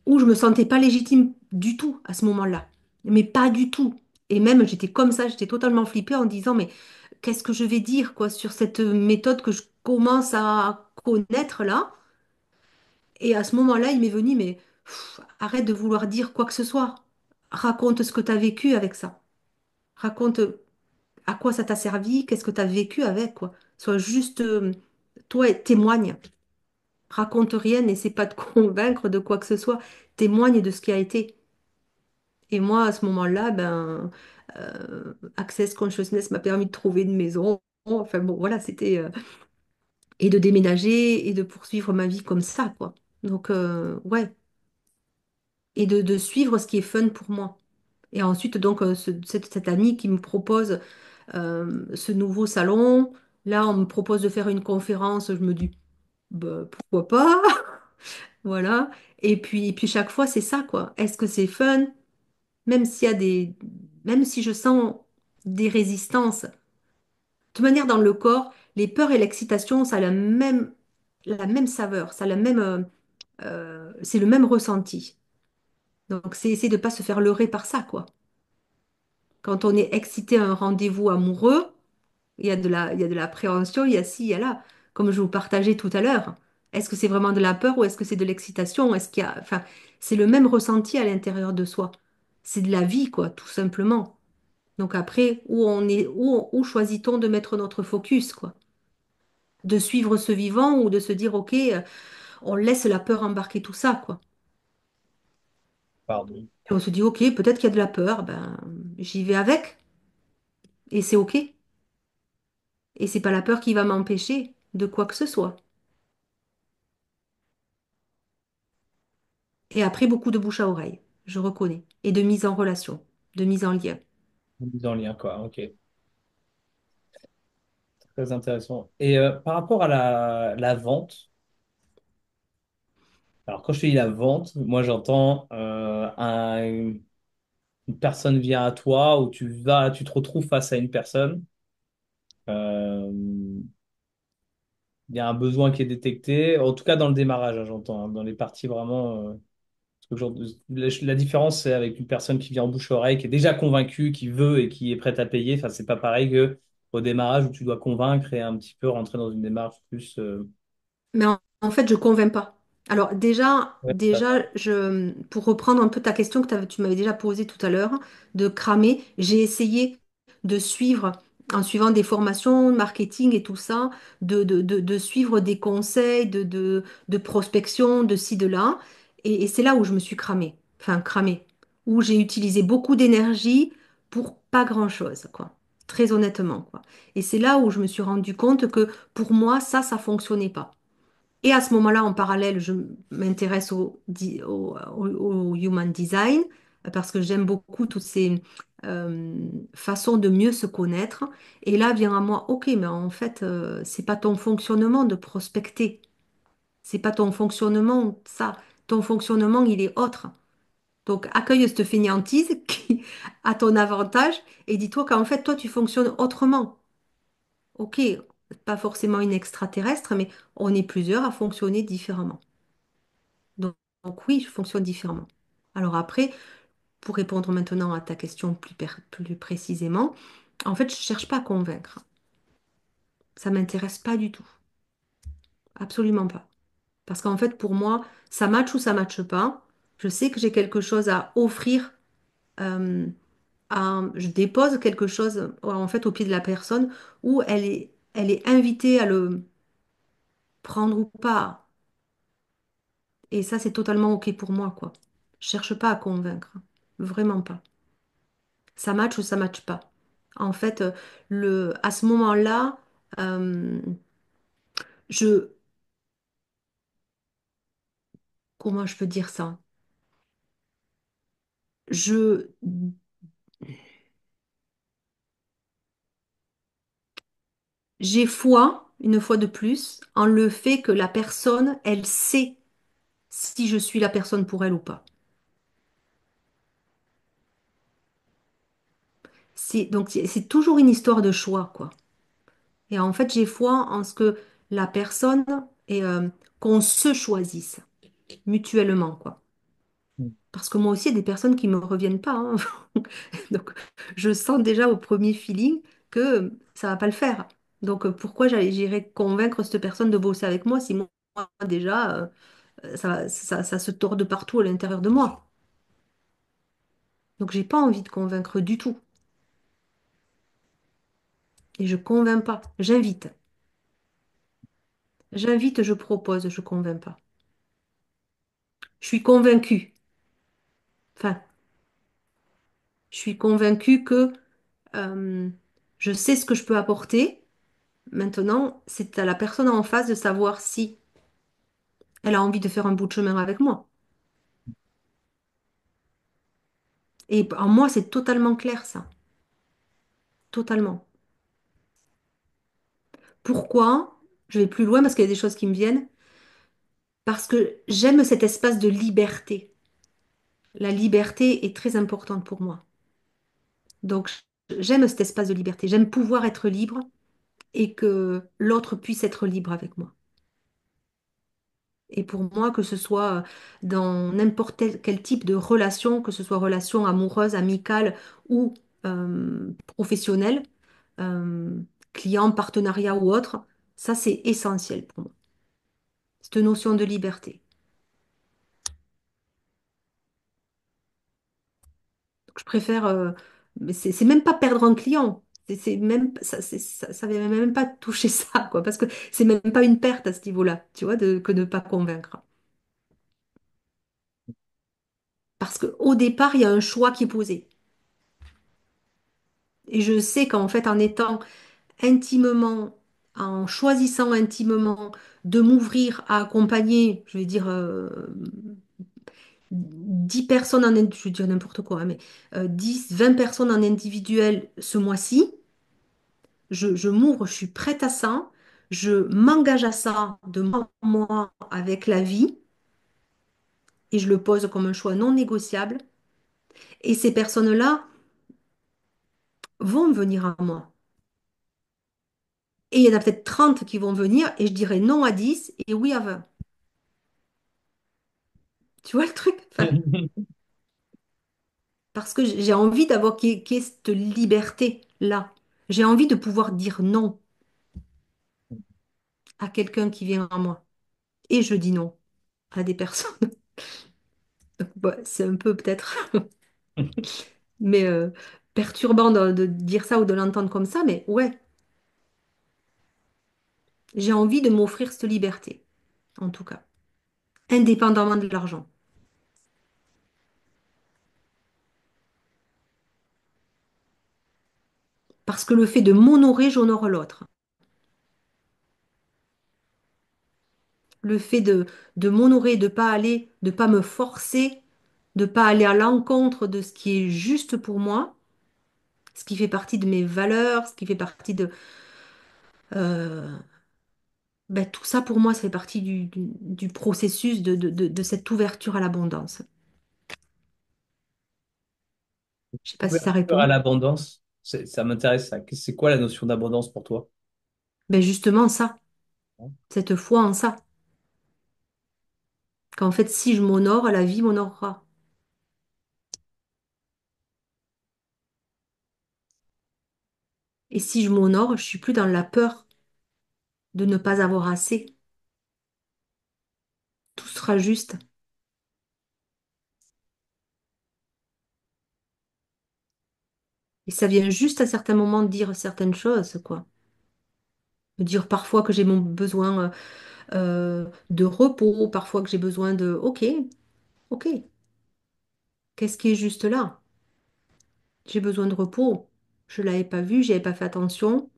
où je me sentais pas légitime du tout à ce moment-là. Mais pas du tout. Et même j'étais comme ça, j'étais totalement flippée en disant, mais qu'est-ce que je vais dire quoi sur cette méthode que je commence à connaître là? Et à ce moment-là, il m'est venu, mais arrête de vouloir dire quoi que ce soit. Raconte ce que tu as vécu avec ça. Raconte à quoi ça t'a servi, qu'est-ce que tu as vécu avec, quoi. Sois juste, toi, témoigne. Raconte rien, n'essaie pas de convaincre de quoi que ce soit. Témoigne de ce qui a été. Et moi, à ce moment-là, Access Consciousness m'a permis de trouver une maison. Enfin bon, voilà, et de déménager et de poursuivre ma vie comme ça, quoi. Donc, ouais. Et de suivre ce qui est fun pour moi. Et ensuite, donc, cette amie qui me propose ce nouveau salon. Là, on me propose de faire une conférence. Je me dis, bah, pourquoi pas? Voilà. Et puis chaque fois, c'est ça, quoi. Est-ce que c'est fun? Même s'il y a des, même si je sens des résistances. De toute manière, dans le corps, les peurs et l'excitation, ça a la même saveur, ça a c'est le même ressenti. Donc, c'est essayer de ne pas se faire leurrer par ça, quoi. Quand on est excité à un rendez-vous amoureux, il y a de l'appréhension, il y a ci, il y a là. Comme je vous partageais tout à l'heure. Est-ce que c'est vraiment de la peur ou est-ce que c'est de l'excitation? Est-ce qu'il y a, enfin, c'est le même ressenti à l'intérieur de soi. C'est de la vie, quoi, tout simplement. Donc après, où choisit-on de mettre notre focus, quoi? De suivre ce vivant ou de se dire, OK, on laisse la peur embarquer tout ça, quoi. Pardon. Et on se dit, OK, peut-être qu'il y a de la peur, ben, j'y vais avec et c'est OK. Et c'est pas la peur qui va m'empêcher de quoi que ce soit. Et après, beaucoup de bouche à oreille, je reconnais, et de mise en relation, de mise en lien. Mise en lien, quoi. Ok. Très intéressant. Et par rapport à la vente, alors quand je te dis la vente, moi j'entends une personne vient à toi ou tu te retrouves face à une personne. euh, il y a un besoin qui est détecté, en tout cas dans le démarrage, hein, j'entends, hein, dans les parties vraiment. Parce que la différence, c'est avec une personne qui vient en bouche-oreille, qui est déjà convaincue, qui veut et qui est prête à payer. Enfin, c'est pas pareil que au démarrage où tu dois convaincre et un petit peu rentrer dans une démarche plus. Mais en fait, je ne convainc pas. Alors Ouais, ça. pour reprendre un peu ta question que tu m'avais déjà posée tout à l'heure, de cramer, j'ai essayé de suivre, en suivant des formations, marketing et tout ça, de suivre des conseils de prospection, de ci, de là. Et c'est là où je me suis cramée, enfin cramée, où j'ai utilisé beaucoup d'énergie pour pas grand-chose, quoi. Très honnêtement, quoi. Et c'est là où je me suis rendu compte que pour moi, ça fonctionnait pas. Et à ce moment-là, en parallèle, je m'intéresse au human design parce que j'aime beaucoup toutes ces façons de mieux se connaître. Et là vient à moi, ok, mais en fait, c'est pas ton fonctionnement de prospecter, c'est pas ton fonctionnement ça. Ton fonctionnement, il est autre. Donc accueille cette fainéantise qui a ton avantage et dis-toi qu'en fait, toi, tu fonctionnes autrement. Ok, pas forcément une extraterrestre, mais on est plusieurs à fonctionner différemment. Donc, donc oui, je fonctionne différemment. Alors après, pour répondre maintenant à ta question plus précisément, en fait, je ne cherche pas à convaincre. Ça m'intéresse pas du tout. Absolument pas. Parce qu'en fait, pour moi, ça matche ou ça matche pas. Je sais que j'ai quelque chose à offrir. euh, je dépose quelque chose en fait au pied de la personne où elle est invitée à le prendre ou pas. Et ça, c'est totalement OK pour moi, quoi. Je cherche pas à convaincre. Vraiment pas. Ça match ou ça match pas. En fait, à ce moment-là, euh, je, comment je peux dire ça? Je, j'ai foi une fois de plus, en le fait que la personne, elle sait si je suis la personne pour elle ou pas. Donc c'est toujours une histoire de choix, quoi. Et en fait, j'ai foi en ce que la personne et qu'on se choisisse mutuellement, quoi. Parce que moi aussi, il y a des personnes qui me reviennent pas, hein. Donc, je sens déjà au premier feeling que ça va pas le faire. Donc, pourquoi j'irais convaincre cette personne de bosser avec moi si moi, déjà, ça se tord de partout à l'intérieur de moi. Donc, j'ai pas envie de convaincre du tout. Et je convainc pas. J'invite. J'invite, je propose, je convainc pas. Je suis convaincue. Enfin, je suis convaincue que euh, je sais ce que je peux apporter. Maintenant, c'est à la personne en face de savoir si elle a envie de faire un bout de chemin avec moi. Et en moi, c'est totalement clair, ça. Totalement. Pourquoi? Je vais plus loin parce qu'il y a des choses qui me viennent. Parce que j'aime cet espace de liberté. La liberté est très importante pour moi. Donc, j'aime cet espace de liberté. J'aime pouvoir être libre et que l'autre puisse être libre avec moi. Et pour moi, que ce soit dans n'importe quel type de relation, que ce soit relation amoureuse, amicale ou professionnelle, euh, client, partenariat ou autre, ça c'est essentiel pour moi. Cette notion de liberté. Donc, je préfère, mais c'est même pas perdre un client. C'est même, ça vient même pas toucher ça, quoi, parce que c'est même pas une perte à ce niveau-là, tu vois, que de ne pas convaincre. Parce qu'au départ, il y a un choix qui est posé. Et je sais qu'en fait, en étant intimement, en choisissant intimement de m'ouvrir à accompagner, je vais dire, 10 personnes je vais dire n'importe quoi, hein, mais 10, 20 personnes en individuel ce mois-ci, je m'ouvre, je suis prête à ça, je m'engage à ça de moi en moi avec la vie et je le pose comme un choix non négociable. Et ces personnes-là vont venir à moi. Et il y en a peut-être 30 qui vont venir et je dirai non à 10 et oui à 20. Tu vois le truc? Enfin, parce que j'ai envie d'avoir qu'il y ait cette liberté-là. J'ai envie de pouvoir dire non à quelqu'un qui vient à moi. Et je dis non à des personnes. Donc, ouais, c'est un peu peut-être mais perturbant de dire ça ou de l'entendre comme ça, mais ouais, j'ai envie de m'offrir cette liberté, en tout cas, indépendamment de l'argent. Parce que le fait de m'honorer, j'honore l'autre. Le fait de m'honorer, de pas me forcer, de pas aller à l'encontre de ce qui est juste pour moi, ce qui fait partie de mes valeurs, ce qui fait partie de... euh, ben, tout ça, pour moi, ça fait partie du processus de cette ouverture à l'abondance. Je sais pas si ça Ouverture à répond. l'abondance, ça m'intéresse ça. C'est quoi la notion d'abondance pour toi? Ben justement, ça, cette foi en ça. Qu'en fait, si je m'honore, la vie m'honorera. Et si je m'honore, je suis plus dans la peur de ne pas avoir assez. Tout sera juste. Et ça vient juste à certains moments de dire certaines choses, quoi. De dire parfois que j'ai mon besoin de repos, parfois que j'ai besoin de... Ok, ok, qu'est-ce qui est juste là? J'ai besoin de repos. Je ne l'avais pas vu, j'y avais pas fait attention.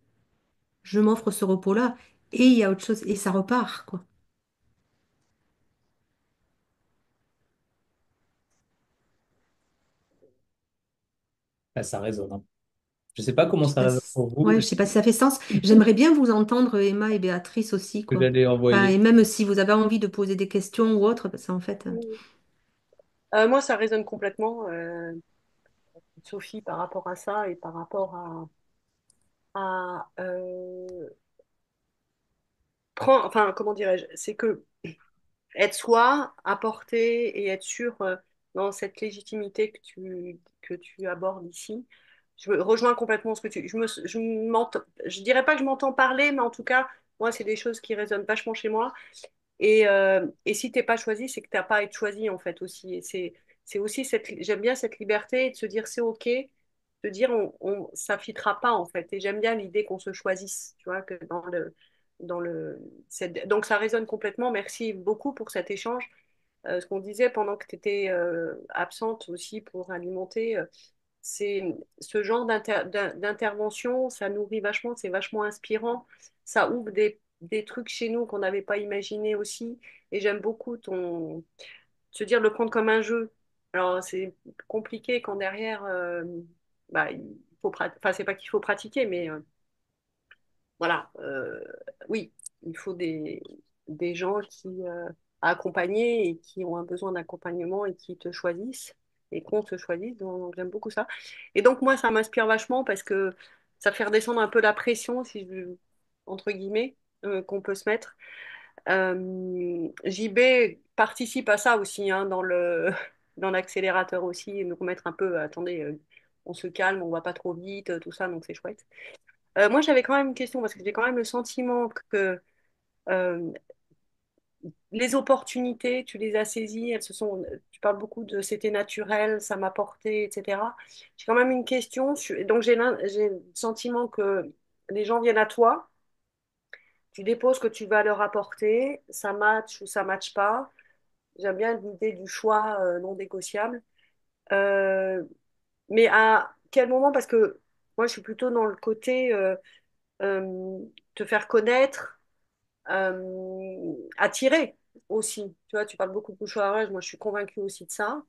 Je m'offre ce repos-là. Et il y a autre chose. Et ça repart, quoi. Ah, ça résonne, hein. Je sais pas comment Je sais ça pas résonne si... pour vous. Ouais, je sais pas si ça fait sens. J'aimerais bien vous entendre, Emma et Béatrice aussi, Que quoi. j'allais Enfin, envoyer. et même si vous avez envie de poser des questions ou autre, parce qu'en fait. Moi, ça résonne complètement, Sophie, par rapport à ça et par rapport à enfin, comment dirais-je, c'est que être soi, apporter et être sûr dans cette légitimité que tu abordes ici. Rejoins complètement ce que tu. Je dirais pas que je m'entends parler, mais en tout cas, moi, c'est des choses qui résonnent vachement chez moi. Et si t'es pas choisi, c'est que t'as pas à être choisi en fait aussi. Et c'est aussi j'aime bien cette liberté de se dire c'est ok, de dire ça fitera pas en fait. Et j'aime bien l'idée qu'on se choisisse, tu vois, que donc ça résonne complètement. Merci beaucoup pour cet échange. Ce qu'on disait pendant que tu étais absente aussi pour alimenter, c'est ce genre d'intervention, ça nourrit vachement, c'est vachement inspirant, ça ouvre des trucs chez nous qu'on n'avait pas imaginé aussi. Et j'aime beaucoup se dire de le prendre comme un jeu. Alors c'est compliqué quand derrière, bah, enfin c'est pas qu'il faut pratiquer, mais voilà, oui, il faut des gens à accompagner et qui ont un besoin d'accompagnement et qui te choisissent et qu'on te choisisse. Donc, j'aime beaucoup ça. Et donc, moi, ça m'inspire vachement parce que ça fait redescendre un peu la pression, si je, entre guillemets, qu'on peut se mettre. JB participe à ça aussi, hein, dans l'accélérateur aussi, et nous remettre un peu, attendez, on se calme, on va pas trop vite, tout ça, donc c'est chouette. Moi, j'avais quand même une question parce que j'ai quand même le sentiment que euh, les opportunités, tu les as saisies, tu parles beaucoup de c'était naturel, ça m'a porté, etc. J'ai quand même une question, donc j'ai le sentiment que les gens viennent à toi, tu déposes ce que tu vas leur apporter, ça match ou ça match pas. J'aime bien l'idée du choix non négociable. Euh, mais à quel moment, parce que moi, je suis plutôt dans le côté euh, te faire connaître, attirer aussi. Tu vois, tu parles beaucoup de bouche à oreille, moi je suis convaincue aussi de ça.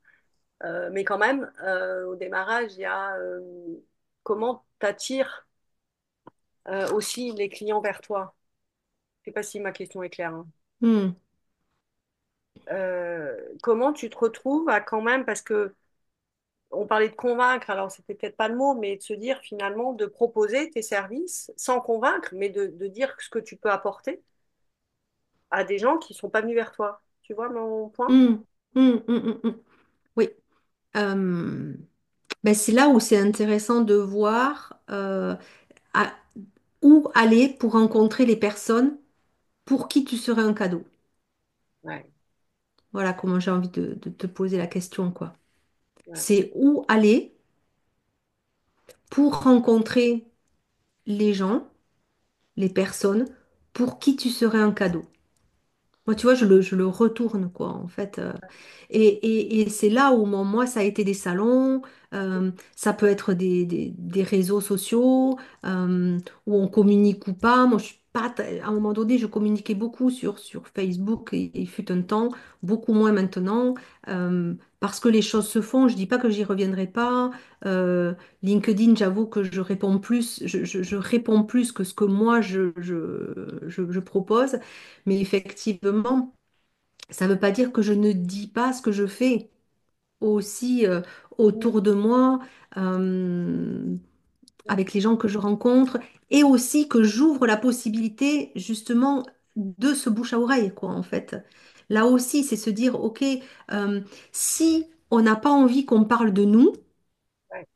Mais quand même, au démarrage, il y a comment t'attires aussi les clients vers toi. Je sais pas si ma question est claire, hein. Hmm. Comment tu te retrouves à quand même, parce que on parlait de convaincre, alors c'était peut-être pas le mot, mais de se dire finalement de proposer tes services sans convaincre, mais de dire ce que tu peux apporter à des gens qui sont pas venus vers toi. Tu vois mon point? Hmm. Hmm, hmm, hmm, hmm. Oui. Euh, ben c'est là où c'est intéressant de voir à- où aller pour rencontrer les personnes pour qui tu serais un cadeau. Ouais, Voilà comment j'ai envie de te poser la question, quoi. ouais. C'est où aller pour rencontrer les gens, les personnes pour qui tu serais un cadeau. Moi, tu vois, je le retourne, quoi, en fait. Et c'est là où, moi, ça a été des salons, ça peut être des réseaux sociaux, où on communique ou pas. Moi, je suis pas, à un moment donné, je communiquais beaucoup sur Facebook, et il fut un temps, beaucoup moins maintenant, parce que les choses se font. Je dis pas que j'y reviendrai pas. Euh, LinkedIn, j'avoue que je réponds plus, je réponds plus que ce que moi, je propose. Mais effectivement, ça ne veut pas dire que je ne dis pas ce que je fais aussi autour de moi, euh, avec les gens que je rencontre, et aussi que j'ouvre la possibilité justement de ce bouche à oreille, quoi, en fait. Là aussi, c'est se dire, OK, si on n'a pas envie qu'on parle de nous, Ouais.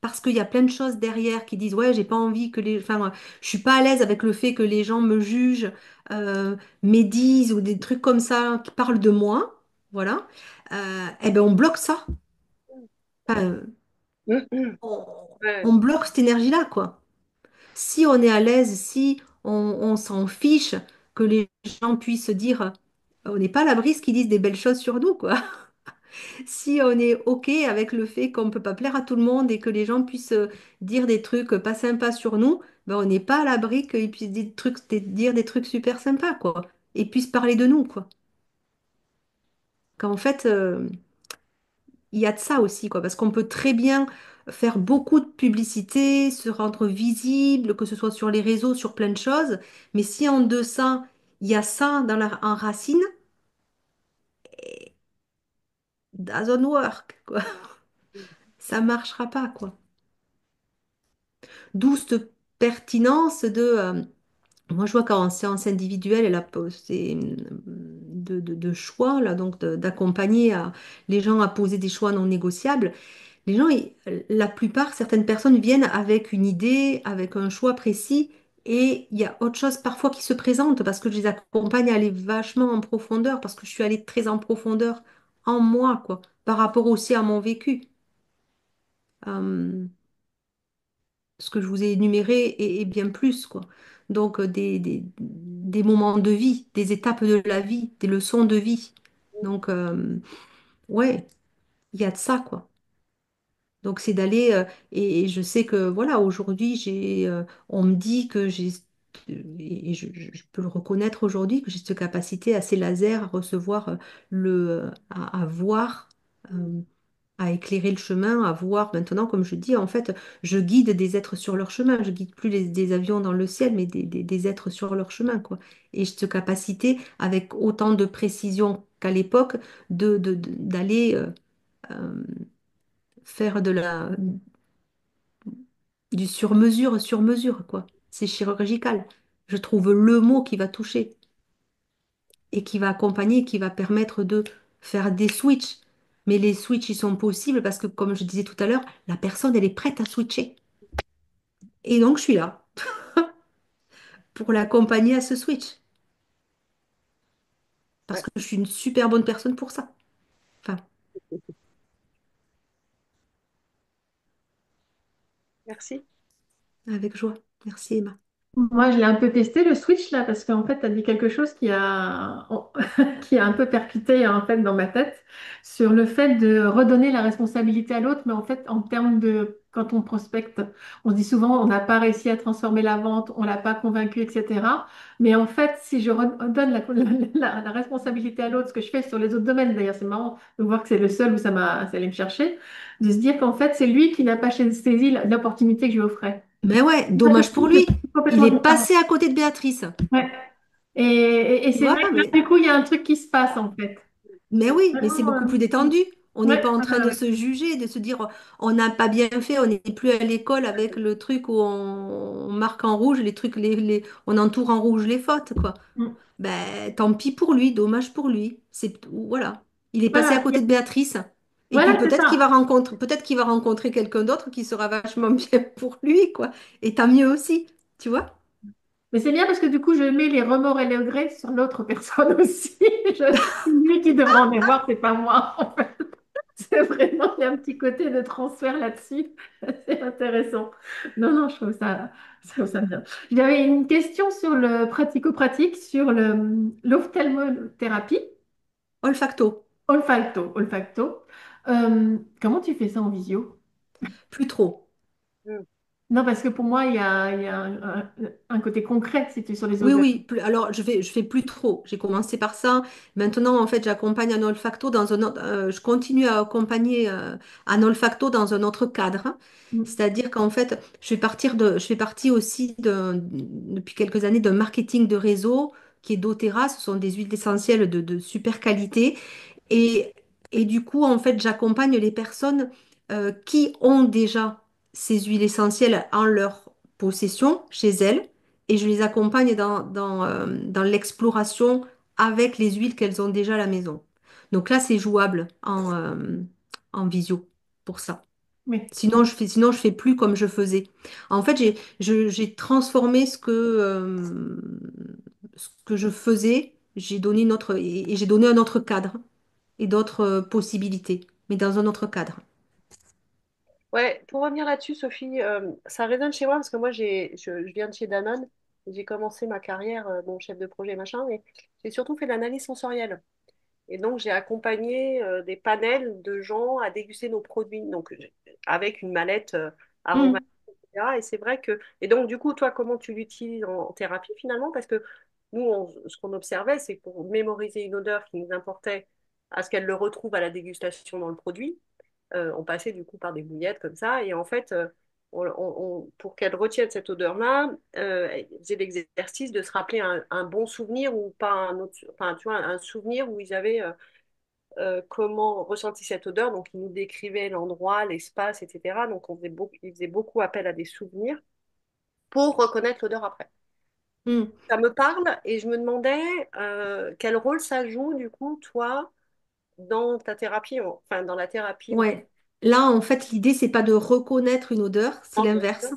parce qu'il y a plein de choses derrière qui disent, ouais, j'ai pas envie que les, enfin, je suis pas à l'aise avec le fait que les gens me jugent, médisent ou des trucs comme ça qui parlent de moi, voilà. Eh ben on bloque ça. Enfin, on, Ouais. on bloque cette énergie-là, quoi. Si on est à l'aise, si on s'en fiche que les gens puissent dire, on n'est pas à l'abri qu'ils disent des belles choses sur nous, quoi. Si on est OK avec le fait qu'on ne peut pas plaire à tout le monde et que les gens puissent dire des trucs pas sympas sur nous, ben on n'est pas à l'abri qu'ils puissent dire des trucs super sympas, quoi. Et puissent parler de nous, quoi. Qu'en fait, il y a de ça aussi, quoi. Parce qu'on peut très bien faire beaucoup de publicité, se rendre visible, que ce soit sur les réseaux, sur plein de choses. Mais si en deçà, il y a ça en racine, doesn't work, quoi. Ça marchera pas, quoi. D'où cette pertinence moi, je vois qu'en séance individuelle, c'est de choix, là, donc d'accompagner les gens à poser des choix non négociables. Les gens, la plupart, certaines personnes viennent avec une idée, avec un choix précis, et il y a autre chose parfois qui se présente parce que je les accompagne à aller vachement en profondeur, parce que je suis allée très en profondeur en moi, quoi, par rapport aussi à mon vécu. Euh, ce que je vous ai énuméré et bien plus, quoi. Donc, des moments de vie, des étapes de la vie, des leçons de vie. Donc, ouais, il y a de ça, quoi. Donc, c'est d'aller, et je sais que, voilà, aujourd'hui, on me dit que et je peux le reconnaître aujourd'hui, que j'ai cette capacité assez laser à recevoir à voir. euh, à éclairer le chemin, à voir maintenant, comme je dis, en fait, je guide des êtres sur leur chemin. Je guide plus des avions dans le ciel, mais des êtres sur leur chemin, quoi. Et j'ai cette capacité, avec autant de précision qu'à l'époque, d'aller euh, faire du sur mesure, quoi. C'est chirurgical. Je trouve le mot qui va toucher et qui va accompagner, qui va permettre de faire des switches. Mais les switches, ils sont possibles parce que, comme je disais tout à l'heure, la personne, elle est prête à switcher. Et donc, je suis là pour l'accompagner à ce switch. Parce Ouais, que je suis une super bonne personne pour ça. Enfin, merci. avec joie. Merci, Emma. Moi, je l'ai un peu testé le switch là parce qu'en fait, tu as dit quelque chose qui a un peu percuté en fait dans ma tête sur le fait de redonner la responsabilité à l'autre, mais en fait, en termes de quand on prospecte, on se dit souvent on n'a pas réussi à transformer la vente, on l'a pas convaincu, etc. Mais en fait, si je redonne la responsabilité à l'autre, ce que je fais sur les autres domaines, d'ailleurs, c'est marrant de voir que c'est le seul où ça allait me chercher, de se dire qu'en fait, c'est lui qui n'a pas saisi l'opportunité que je lui offrais. Mais ouais, Moi, je dommage pour trouve que lui. c'est Il complètement est différent. passé à côté de Béatrice. Ouais. Et Tu c'est vois, vrai que là, du coup, il y a un truc qui se passe en fait. mais oui, mais c'est Vraiment, beaucoup plus détendu. On n'est ouais, pas en train ouais, de ouais. se juger, de se dire on n'a pas bien fait, on n'est plus à l'école avec le truc où on marque en rouge les trucs, on entoure en rouge les fautes, quoi. Mm. Ben, tant pis pour lui, dommage pour lui. Voilà. Il est passé à Voilà, côté de Béatrice. Et puis voilà, c'est ça. peut-être qu'il va rencontrer quelqu'un d'autre qui sera vachement bien pour lui, quoi. Et tant mieux aussi, tu vois? Mais c'est bien parce que du coup, je mets les remords et les regrets sur l'autre personne aussi. C'est lui qui devra en avoir, c'est pas moi. En fait. C'est vraiment, il y a un petit côté de transfert là-dessus. C'est intéressant. Non, non, je trouve ça bien. J'avais une question sur le pratico-pratique, sur l'ophtalmothérapie. Olfacto, Olfacto. Comment tu fais ça en visio? plus trop. Mm. Non, parce que pour moi, il y a un côté concret si tu es sur les Oui, odeurs. oui. Alors, je fais plus trop. J'ai commencé par ça. Maintenant, en fait, j'accompagne un olfacto dans un autre. Je continue à accompagner un olfacto dans un autre cadre, hein. Mm, C'est-à-dire qu'en fait, je fais partie aussi depuis quelques années d'un marketing de réseau qui est doTERRA. Ce sont des huiles essentielles de super qualité. Et, et du coup, en fait, j'accompagne les personnes qui ont déjà ces huiles essentielles en leur possession chez elles et je les accompagne dans l'exploration avec les huiles qu'elles ont déjà à la maison. Donc là, c'est jouable en visio pour ça. oui, Sinon, je fais plus comme je faisais. En fait, j'ai transformé ce que je faisais. J'ai donné et j'ai donné un autre cadre et d'autres possibilités, mais dans un autre cadre. Ouais, pour revenir là-dessus, Sophie, ça résonne chez moi parce que moi, je viens de chez Danone. J'ai commencé ma carrière, bon, chef de projet, machin, mais j'ai surtout fait de l'analyse sensorielle. Et donc, j'ai accompagné des panels de gens à déguster nos produits, donc avec une mallette aromatique, mm, etc. Et c'est vrai que. Et donc, du coup, toi, comment tu l'utilises en thérapie finalement? Parce que nous, ce qu'on observait, c'est pour mémoriser une odeur qui nous importait à ce qu'elle le retrouve à la dégustation dans le produit. On passait du coup par des bouillettes comme ça. Et en fait, pour qu'elle retienne cette odeur-là, elle faisait l'exercice de se rappeler un bon souvenir ou pas un autre, enfin, tu vois, un souvenir où ils avaient comment ressenti cette odeur. Donc, ils nous décrivaient l'endroit, l'espace, etc. Donc, ils faisaient beaucoup appel à des souvenirs pour reconnaître l'odeur après. Hmm. Ça me parle et je me demandais quel rôle ça joue, du coup, toi, dans ta thérapie, enfin, dans la thérapie en Ouais. Là, en fait, l'idée, c'est pas de reconnaître une odeur, c'est bien l'inverse. sûr.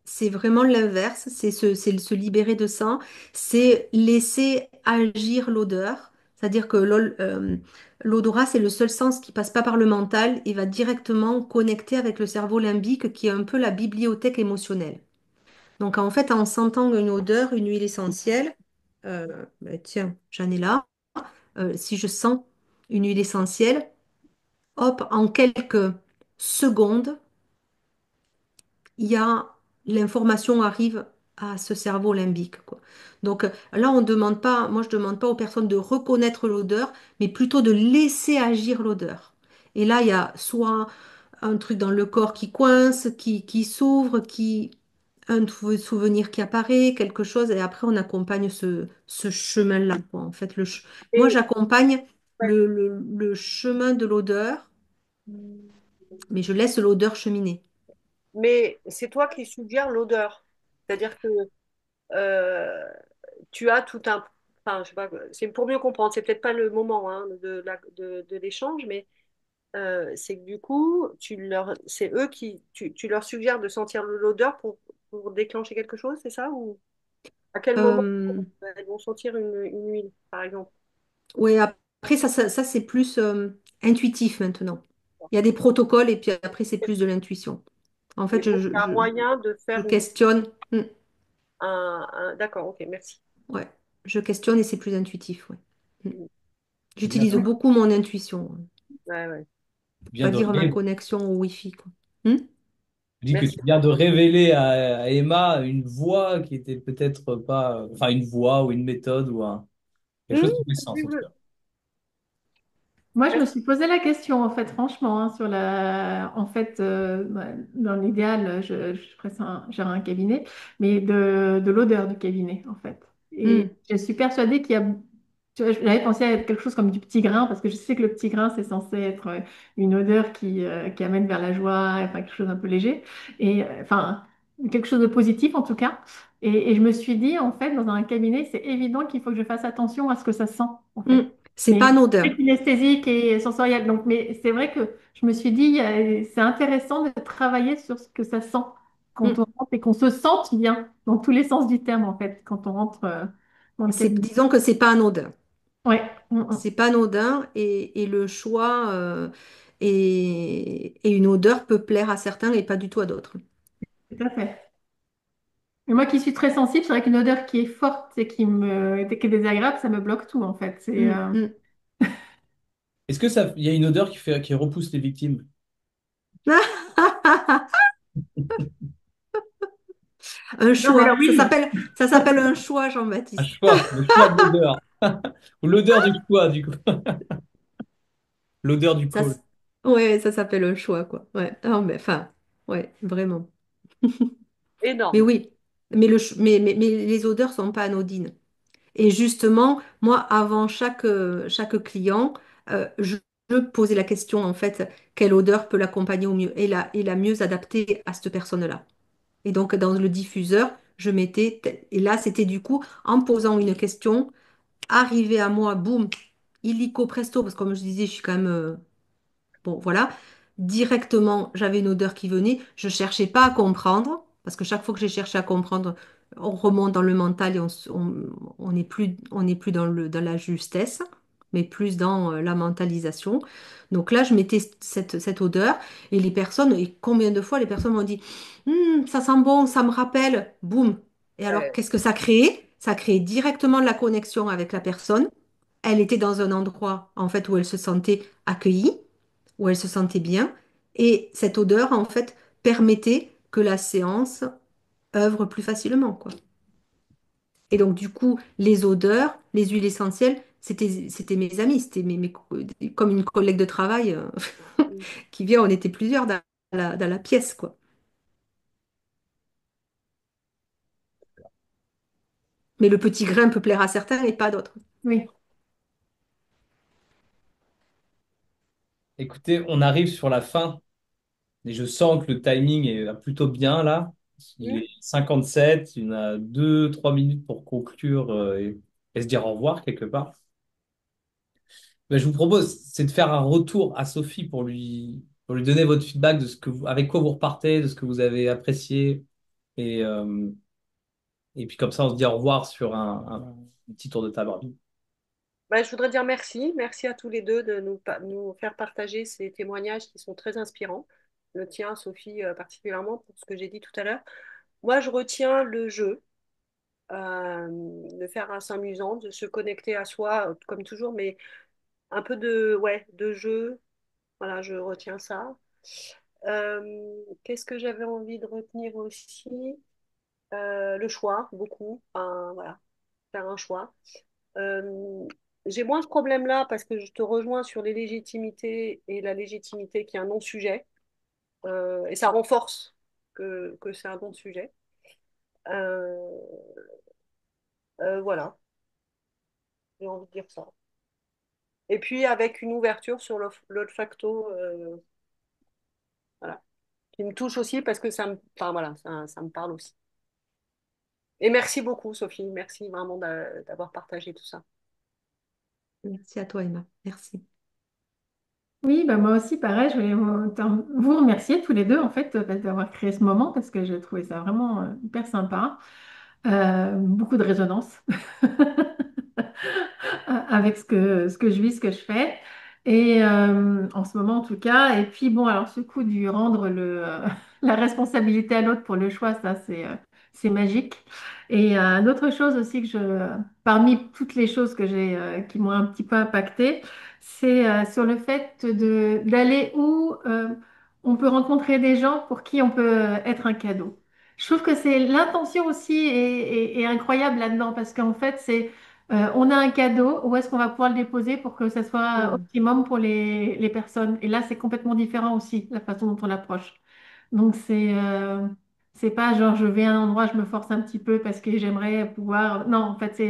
C'est vraiment l'inverse. C'est se libérer de ça. C'est laisser agir l'odeur. C'est-à-dire que l'odorat, c'est le seul sens qui passe pas par le mental et va directement connecter avec le cerveau limbique, qui est un peu la bibliothèque émotionnelle. Donc, en fait, en sentant une odeur, une huile essentielle, ben, tiens, j'en ai là. Si je sens une huile essentielle, hop, en quelques secondes, il y a l'information arrive à ce cerveau limbique, quoi. Donc là, on demande pas, moi je demande pas aux personnes de reconnaître l'odeur, mais plutôt de laisser agir l'odeur. Et là, il y a soit un truc dans le corps qui coince, qui s'ouvre, un souvenir qui apparaît, quelque chose, et après on accompagne ce chemin-là, quoi. En fait, moi Et, j'accompagne ouais. le chemin de l'odeur, mais je laisse l'odeur cheminer. Mais c'est toi qui suggères l'odeur. C'est-à-dire que euh, tu as tout un... Enfin, je sais pas, c'est pour mieux comprendre. C'est peut-être pas le moment hein, de l'échange, mais c'est que du coup, c'est eux tu leur suggères de sentir l'odeur pour déclencher quelque chose, c'est ça? Ou à quel moment Euh, elles vont sentir une huile, par exemple? ouais, après, ça, c'est plus intuitif maintenant. Il y a des protocoles et puis après, c'est plus de l'intuition. En Et fait, donc, il y a un moyen de je faire questionne. D'accord, ok, merci. Ouais, je questionne et c'est plus intuitif. Ouais. Hmm. Tu viens J'utilise de, beaucoup mon intuition. Ouais, ouais. tu viens Pas de dire ma ré- connexion au Wi-Fi, quoi. Hmm. Je dis que tu Merci. viens de révéler à Emma une voix qui était peut-être pas, enfin une voix ou une méthode ou quelque Hmm. chose qui fait sens Oui, en tout cas. Moi, je me merci. suis posé la question, en fait, franchement, hein, sur en fait, bah, dans l'idéal, je ferais ça, gérer un cabinet, mais de l'odeur du cabinet, en fait. Et Hmm. je suis persuadée qu'il y a, tu vois, j'avais pensé à quelque chose comme du petit grain, parce que je sais que le petit grain, c'est censé être une odeur qui amène vers la joie, enfin, quelque chose d'un peu léger, et enfin, quelque chose de positif, en tout cas. Et je me suis dit, en fait, dans un cabinet, c'est évident qu'il faut que je fasse attention à ce que ça sent, en Hmm. fait. C'est pas Mais anodin. c'est kinesthésique et sensoriel. Donc, mais c'est vrai que je me suis dit, c'est intéressant de travailler sur ce que ça sent quand Hmm. on rentre et qu'on se sente bien dans tous les sens du terme, en fait, quand on rentre dans le cabinet. Disons que c'est pas anodin. Ouais, C'est pas anodin et le choix et une odeur peut plaire à certains et pas du tout à d'autres. tout à fait. Et moi qui suis très sensible, c'est vrai qu'une odeur qui est forte et qui est désagréable, ça me bloque tout, en fait. C'est, Hmm. Hmm. Est-ce que il y a une odeur qui repousse les victimes? Un non, mais là, choix. oui. Ça s'appelle un choix, Un Jean-Baptiste. choix, le choix de l'odeur. Ou l'odeur du choix, du coup. L'odeur du Ça, col. ouais, ça s'appelle un choix, quoi. Ouais. Non, mais enfin, ouais, vraiment. Mais Énorme. oui, mais les odeurs sont pas anodines. Et justement, moi, avant chaque client, je posais la question, en fait, quelle odeur peut l'accompagner au mieux et la mieux adaptée à cette personne-là. Et donc, dans le diffuseur, je mettais, et là, c'était du coup, en posant une question, arrivé à moi, boum, illico presto, parce que comme je disais, je suis quand même, bon, voilà, directement, j'avais une odeur qui venait, je cherchais pas à comprendre, parce que chaque fois que j'ai cherché à comprendre, on remonte dans le mental et on n'est plus dans dans la justesse, mais plus dans la mentalisation. Donc là, je mettais cette odeur et les personnes, et combien de fois les personnes m'ont dit, ça sent bon, ça me rappelle, boum. Et alors, Ouais. qu'est-ce que ça crée? Ça crée directement de la connexion avec la personne. Elle était dans un endroit, en fait, où elle se sentait accueillie, où elle se sentait bien. Et cette odeur, en fait, permettait que la séance œuvre plus facilement, quoi. Et donc, du coup, les odeurs, les huiles essentielles, c'était mes amis, comme une collègue de travail. qui vient, on était plusieurs dans la pièce, quoi. Mais le petit grain peut plaire à certains et pas à d'autres. Oui. Écoutez, on arrive sur la fin et je sens que le timing est plutôt bien là. Il Hmm. est 57, il y en a 2, 3 minutes pour conclure et se dire au revoir quelque part. Ben, je vous propose, c'est de faire un retour à Sophie pour lui donner votre feedback de ce que avec quoi vous repartez, de ce que vous avez apprécié. Et, euh, et puis comme ça, on se dit au revoir sur un petit tour de table rapide. Bah, je voudrais dire merci. Merci à tous les deux de nous faire partager ces témoignages qui sont très inspirants. Le tien, Sophie, particulièrement pour ce que j'ai dit tout à l'heure. Moi, je retiens le jeu, de faire un s'amusant, de se connecter à soi, comme toujours, mais un peu ouais, de jeu. Voilà, je retiens ça. Qu'est-ce que j'avais envie de retenir aussi? Le choix, beaucoup. Enfin, voilà, faire un choix. Euh, j'ai moins ce problème-là parce que je te rejoins sur les légitimités et la légitimité qui est un non-sujet. Et ça renforce que c'est un non-sujet. Euh, voilà, j'ai envie de dire ça. Et puis avec une ouverture sur l'olfacto, voilà, qui me touche aussi parce que enfin, voilà, ça me parle aussi. Et merci beaucoup, Sophie. Merci vraiment d'avoir partagé tout ça. Merci à toi, Emma. Merci. Oui, bah moi aussi, pareil, je voulais vous remercier tous les deux, en fait, d'avoir créé ce moment parce que j'ai trouvé ça vraiment hyper sympa. Beaucoup de résonance avec ce que je vis, ce que je fais. Et en ce moment, en tout cas. Et puis, bon, alors, ce coup du rendre la responsabilité à l'autre pour le choix, ça, c'est magique. Et une autre chose aussi parmi toutes les choses qui m'ont un petit peu impactée, c'est sur le fait d'aller où on peut rencontrer des gens pour qui on peut être un cadeau. Je trouve que c'est l'intention aussi est incroyable là-dedans parce qu'en fait, on a un cadeau, où est-ce qu'on va pouvoir le déposer pour que ça soit Mm. optimum pour les personnes? Et là, c'est complètement différent aussi, la façon dont on l'approche. Donc, c'est pas genre je vais à un endroit, je me force un petit peu parce que j'aimerais pouvoir. Non, en fait,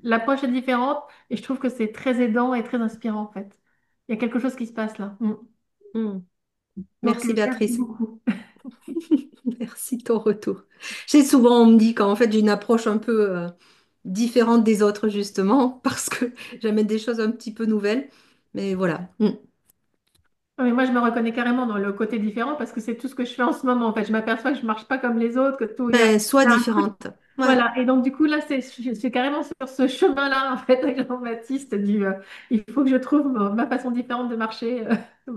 l'approche est différente et je trouve que c'est très aidant et très inspirant, en fait. Il y a quelque chose qui se passe là. Mm. Mm. Donc, Merci, merci Béatrice. beaucoup. Merci de ton retour. J'ai souvent, on me dit qu'en fait, j'ai une approche un peu différente des autres, justement, parce que j'amène des choses un petit peu nouvelles. Mais voilà. Mm. Oui, moi, je me reconnais carrément dans le côté différent parce que c'est tout ce que je fais en ce moment. En fait, je m'aperçois que je marche pas comme les autres, que tout, Ben, sois il y a un truc. différente. Ouais. Voilà. Et donc, du coup, là, je suis carrément sur ce chemin-là, en fait, avec Jean-Baptiste, il faut que je trouve ma façon différente de marcher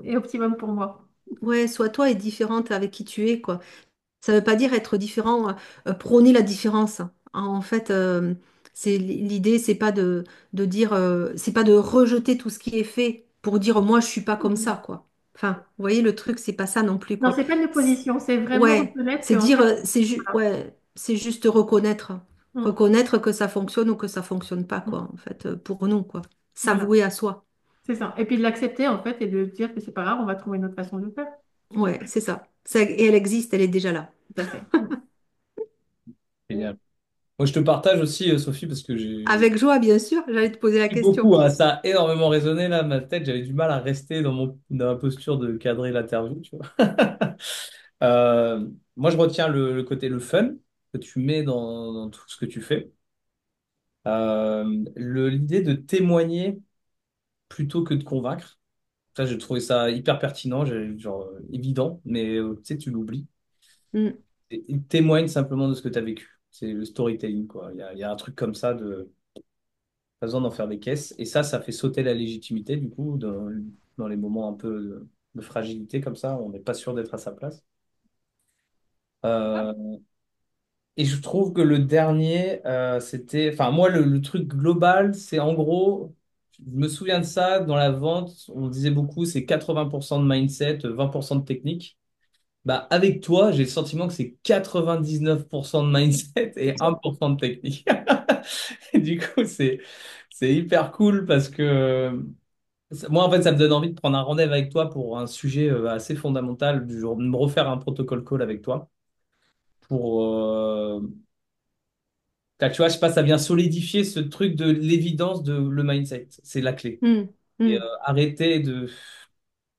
et optimum pour moi. Ouais, sois toi et différente avec qui tu es, quoi. Ça ne veut pas dire être différent, prôner la différence. En fait, l'idée, de dire, c'est pas de rejeter tout ce qui est fait pour dire moi je suis pas comme ça, quoi. Enfin, vous voyez le truc, c'est pas ça non plus, Non, quoi. c'est pas une opposition, c'est vraiment Ouais, reconnaître c'est qu'en dire, fait, voilà. ouais, c'est juste reconnaître, Mm. reconnaître que ça fonctionne ou que ça fonctionne pas, Mm. quoi. En fait, pour nous, quoi. Voilà, S'avouer à soi. c'est ça. Et puis de l'accepter, en fait, et de dire que c'est pas grave, on va trouver une autre façon de le faire. Ouais, c'est ça. Et elle existe, elle est déjà là. Tout à fait. Mm. Génial. Moi, je te partage aussi, Sophie, parce que j'ai Avec joie, bien sûr. J'allais te poser la question. beaucoup, hein, ça a énormément résonné là, ma tête. J'avais du mal à rester dans ma posture de cadrer l'interview, tu vois. Moi, je retiens le côté, le fun que tu mets dans tout ce que tu fais. L'idée de témoigner plutôt que de convaincre. Ça, j'ai trouvé ça hyper pertinent, genre évident, mais tu sais, tu l'oublies. Mm, Il témoigne simplement de ce que tu as vécu. C'est le storytelling, quoi. Il y a un truc comme ça de pas besoin d'en faire des caisses. Et ça fait sauter la légitimité, du coup, dans les moments un peu de fragilité comme ça. On n'est pas sûr d'être à sa place. Euh, et je trouve que le dernier, c'était. Enfin, moi, le truc global, c'est en gros. Je me souviens de ça dans la vente. On disait beaucoup, c'est 80% de mindset, 20% de technique. Bah, avec toi, j'ai le sentiment que c'est 99% de mindset et 1% de technique. Et du coup, c'est hyper cool parce que Moi, en fait, ça me donne envie de prendre un rendez-vous avec toi pour un sujet assez fondamental, du genre de me refaire un protocole call avec toi pour, tu vois, je sais pas, ça vient solidifier ce truc de l'évidence de le mindset. C'est la clé. Hmm, Et hmm. arrêter de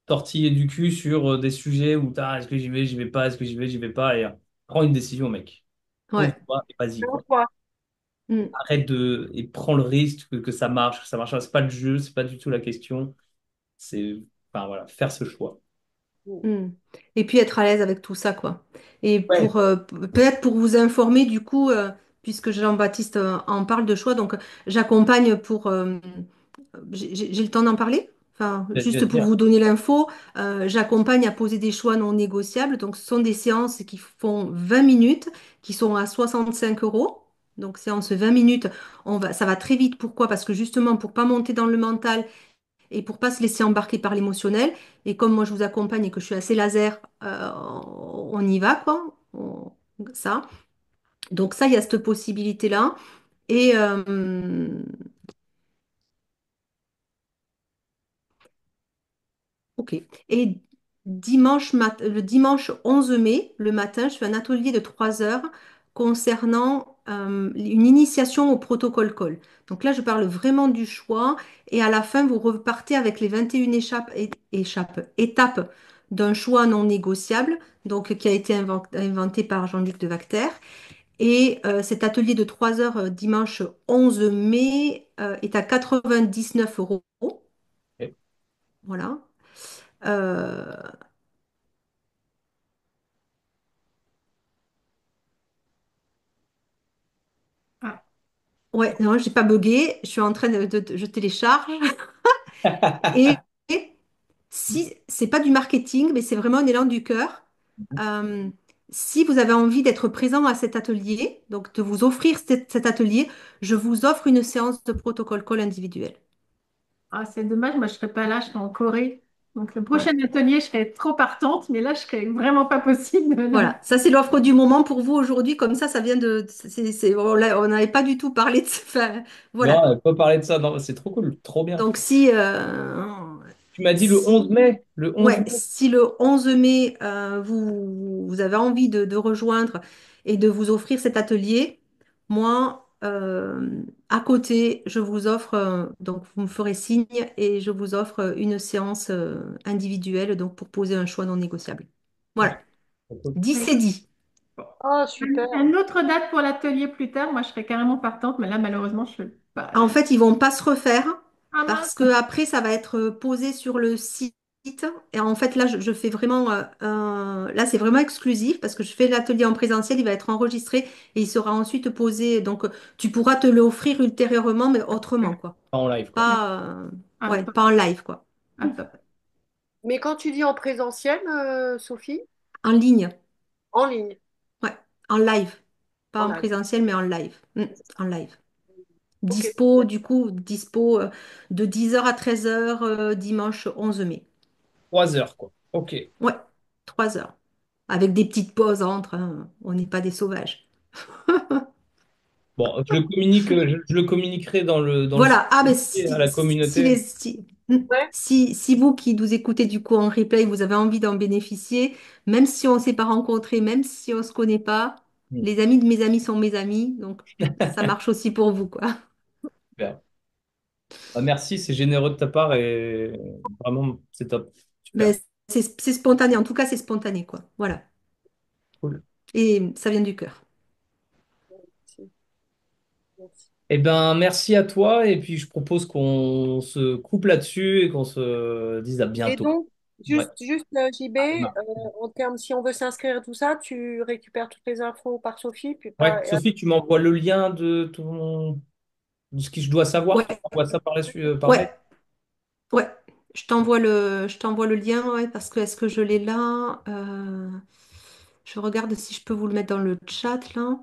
tortiller du cul sur des sujets où est-ce que j'y vais pas, est-ce que j'y vais pas, et prends une décision, mec. Ouais. Pose-toi et vas-y, Selon quoi. toi. Hmm, Arrête et prends le risque que ça marche, que ça marche pas. C'est pas le jeu, c'est pas du tout la question. C'est, enfin voilà, faire ce choix. Mm. hmm. Et puis être à l'aise avec tout ça, quoi. Et Ouais. pour peut-être pour vous informer, du coup, puisque Jean-Baptiste en parle de choix, donc j'accompagne pour j'ai le temps d'en parler? Enfin, juste Bien pour sûr. vous donner l'info, j'accompagne à poser des choix non négociables. Donc, ce sont des séances qui font 20 minutes, qui sont à 65 euros. Donc, séance 20 minutes, ça va très vite. Pourquoi? Parce que justement, pour pas monter dans le mental et pour pas se laisser embarquer par l'émotionnel. Et comme moi, je vous accompagne et que je suis assez laser, on y va, quoi. Ça. Donc, ça, il y a cette possibilité-là. Et, ok. Et le dimanche 11 mai, le matin, je fais un atelier de 3 heures concernant une initiation au protocole call. Donc là, je parle vraiment du choix et à la fin, vous repartez avec les 21 étapes d'un choix non négociable, donc qui a été inventé par Jean-Luc de Vacter. Et cet atelier de 3 heures dimanche 11 mai est à 99 euros. Ok. Voilà. Euh, Ah, Ouais, non, j'ai pas bugué. Je suis en train je télécharge. Et si c'est pas du marketing, mais c'est vraiment un élan du cœur. euh, si vous avez envie d'être présent à cet atelier, donc de vous offrir cet atelier, je vous offre une séance de protocole call individuel. ah, c'est dommage, moi je serais pas là, je serais en Corée. Donc le Ouais. prochain atelier, je serais trop partante, mais là, je serais vraiment pas possible Voilà, ça c'est l'offre du moment pour vous aujourd'hui. Comme ça vient de. On n'avait pas du tout parlé de. Enfin, Non, voilà. pas parler de ça. Non, c'est trop cool, trop bien. Donc Tu m'as dit le 11 si mai. Le 11 Ouais, mai. si le 11 mai, vous avez envie de rejoindre et de vous offrir cet atelier, moi, à côté, je vous offre, donc vous me ferez signe et je vous offre une séance individuelle donc pour poser un choix non négociable. Ok, Voilà, trop cool. dit c'est dit. Oh, super. une autre date pour l'atelier plus tard, moi je serais carrément partante, mais là malheureusement je ne pas. En fait, ils vont pas se refaire Ah parce mince. que après, ça va être posé sur le site. Et en fait, là, je fais vraiment, là, c'est vraiment exclusif parce que je fais l'atelier en présentiel. Il va être enregistré et il sera ensuite posé. Donc, tu pourras te l'offrir ultérieurement, mais autrement, quoi. Pas en live, quoi. Pas, Ah, ouais, top. pas en live, quoi. Ah, top. Mais quand tu dis en présentiel, Sophie, En ligne, en ligne, ouais, en live, pas en en live. présentiel, mais en live. En live. Ok, Dispo de 10 heures à 13 heures dimanche 11 mai. 3 heures, quoi. Ok. Ouais, 3 heures. Avec des petites pauses entre, hein. On n'est pas des sauvages. Bon, je le communiquerai dans le Voilà. Ah, mais sujet à la communauté. ouais. si vous qui nous écoutez du coup en replay, vous avez envie d'en bénéficier, même si on ne s'est pas rencontrés, même si on ne se connaît pas, Hmm, les amis de mes amis sont mes amis. Donc, ça marche aussi pour vous, quoi. super. Bah, merci, c'est généreux de ta part et vraiment, c'est top. Super. Mais c'est spontané. En tout cas, c'est spontané, quoi. Voilà. Cool. Et ça vient du cœur. Merci, merci. Eh ben, merci à toi et puis je propose qu'on se coupe là-dessus et qu'on se dise à Et bientôt. donc, Ouais. juste JB, Emma. en termes, si on veut s'inscrire et tout ça, tu récupères toutes les infos par Sophie, puis Ouais. pas. Sophie, tu m'envoies le lien de ce que je dois savoir. Tu Ouais, m'envoies ça par mail. ouais, ouais. Je t'envoie le lien, ouais, parce que est-ce que je l'ai là? Je regarde si je peux vous le mettre dans le chat là.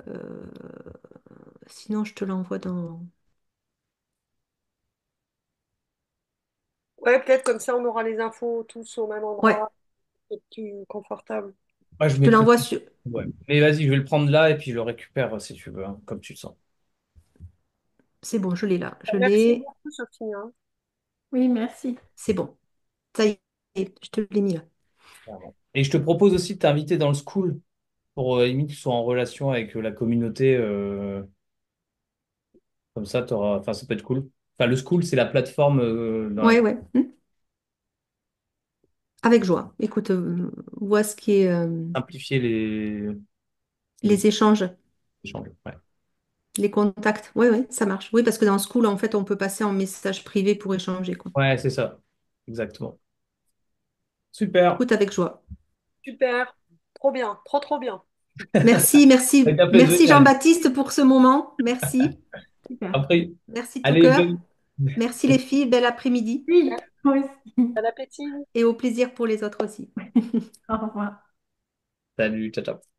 Euh, Sinon, je te l'envoie dans. Ouais, peut-être comme ça, on aura les infos tous au même Ouais, endroit, c'est plus confortable. Ouais, je je te mettrai. l'envoie sur. Ouais. Mais vas-y, je vais le prendre là et puis je le récupère si tu veux, hein, comme tu le sens. C'est bon, je l'ai là. Je Merci l'ai. beaucoup, Sophie, hein. Oui, merci. C'est bon. Ça y est, je te l'ai mis là. Clairement. Et je te propose aussi de t'inviter dans le school pour limite que tu sois en relation avec la communauté. Comme ça, enfin, ça peut être cool. Enfin, le school, c'est la plateforme dans Ouais, laquelle ouais. Avec joie. Écoute, vois ce qui est simplifier les les échanges, échanges. Ouais. les contacts. Ouais, ouais, ça marche. Oui, parce que dans School, en fait, on peut passer en message privé pour échanger, quoi. Ouais, c'est ça. Exactement. Super. Écoute, avec joie. Super. Trop bien. Trop, trop bien. Merci, merci, Avec un plaisir, merci Yann. Jean-Baptiste pour ce moment. Merci. Super. Après, Merci de tout allez, cœur. Merci les filles. Bel après-midi. Oui, moi aussi. Bon appétit. Et au plaisir pour les autres aussi. Au revoir. salut, ciao, ciao.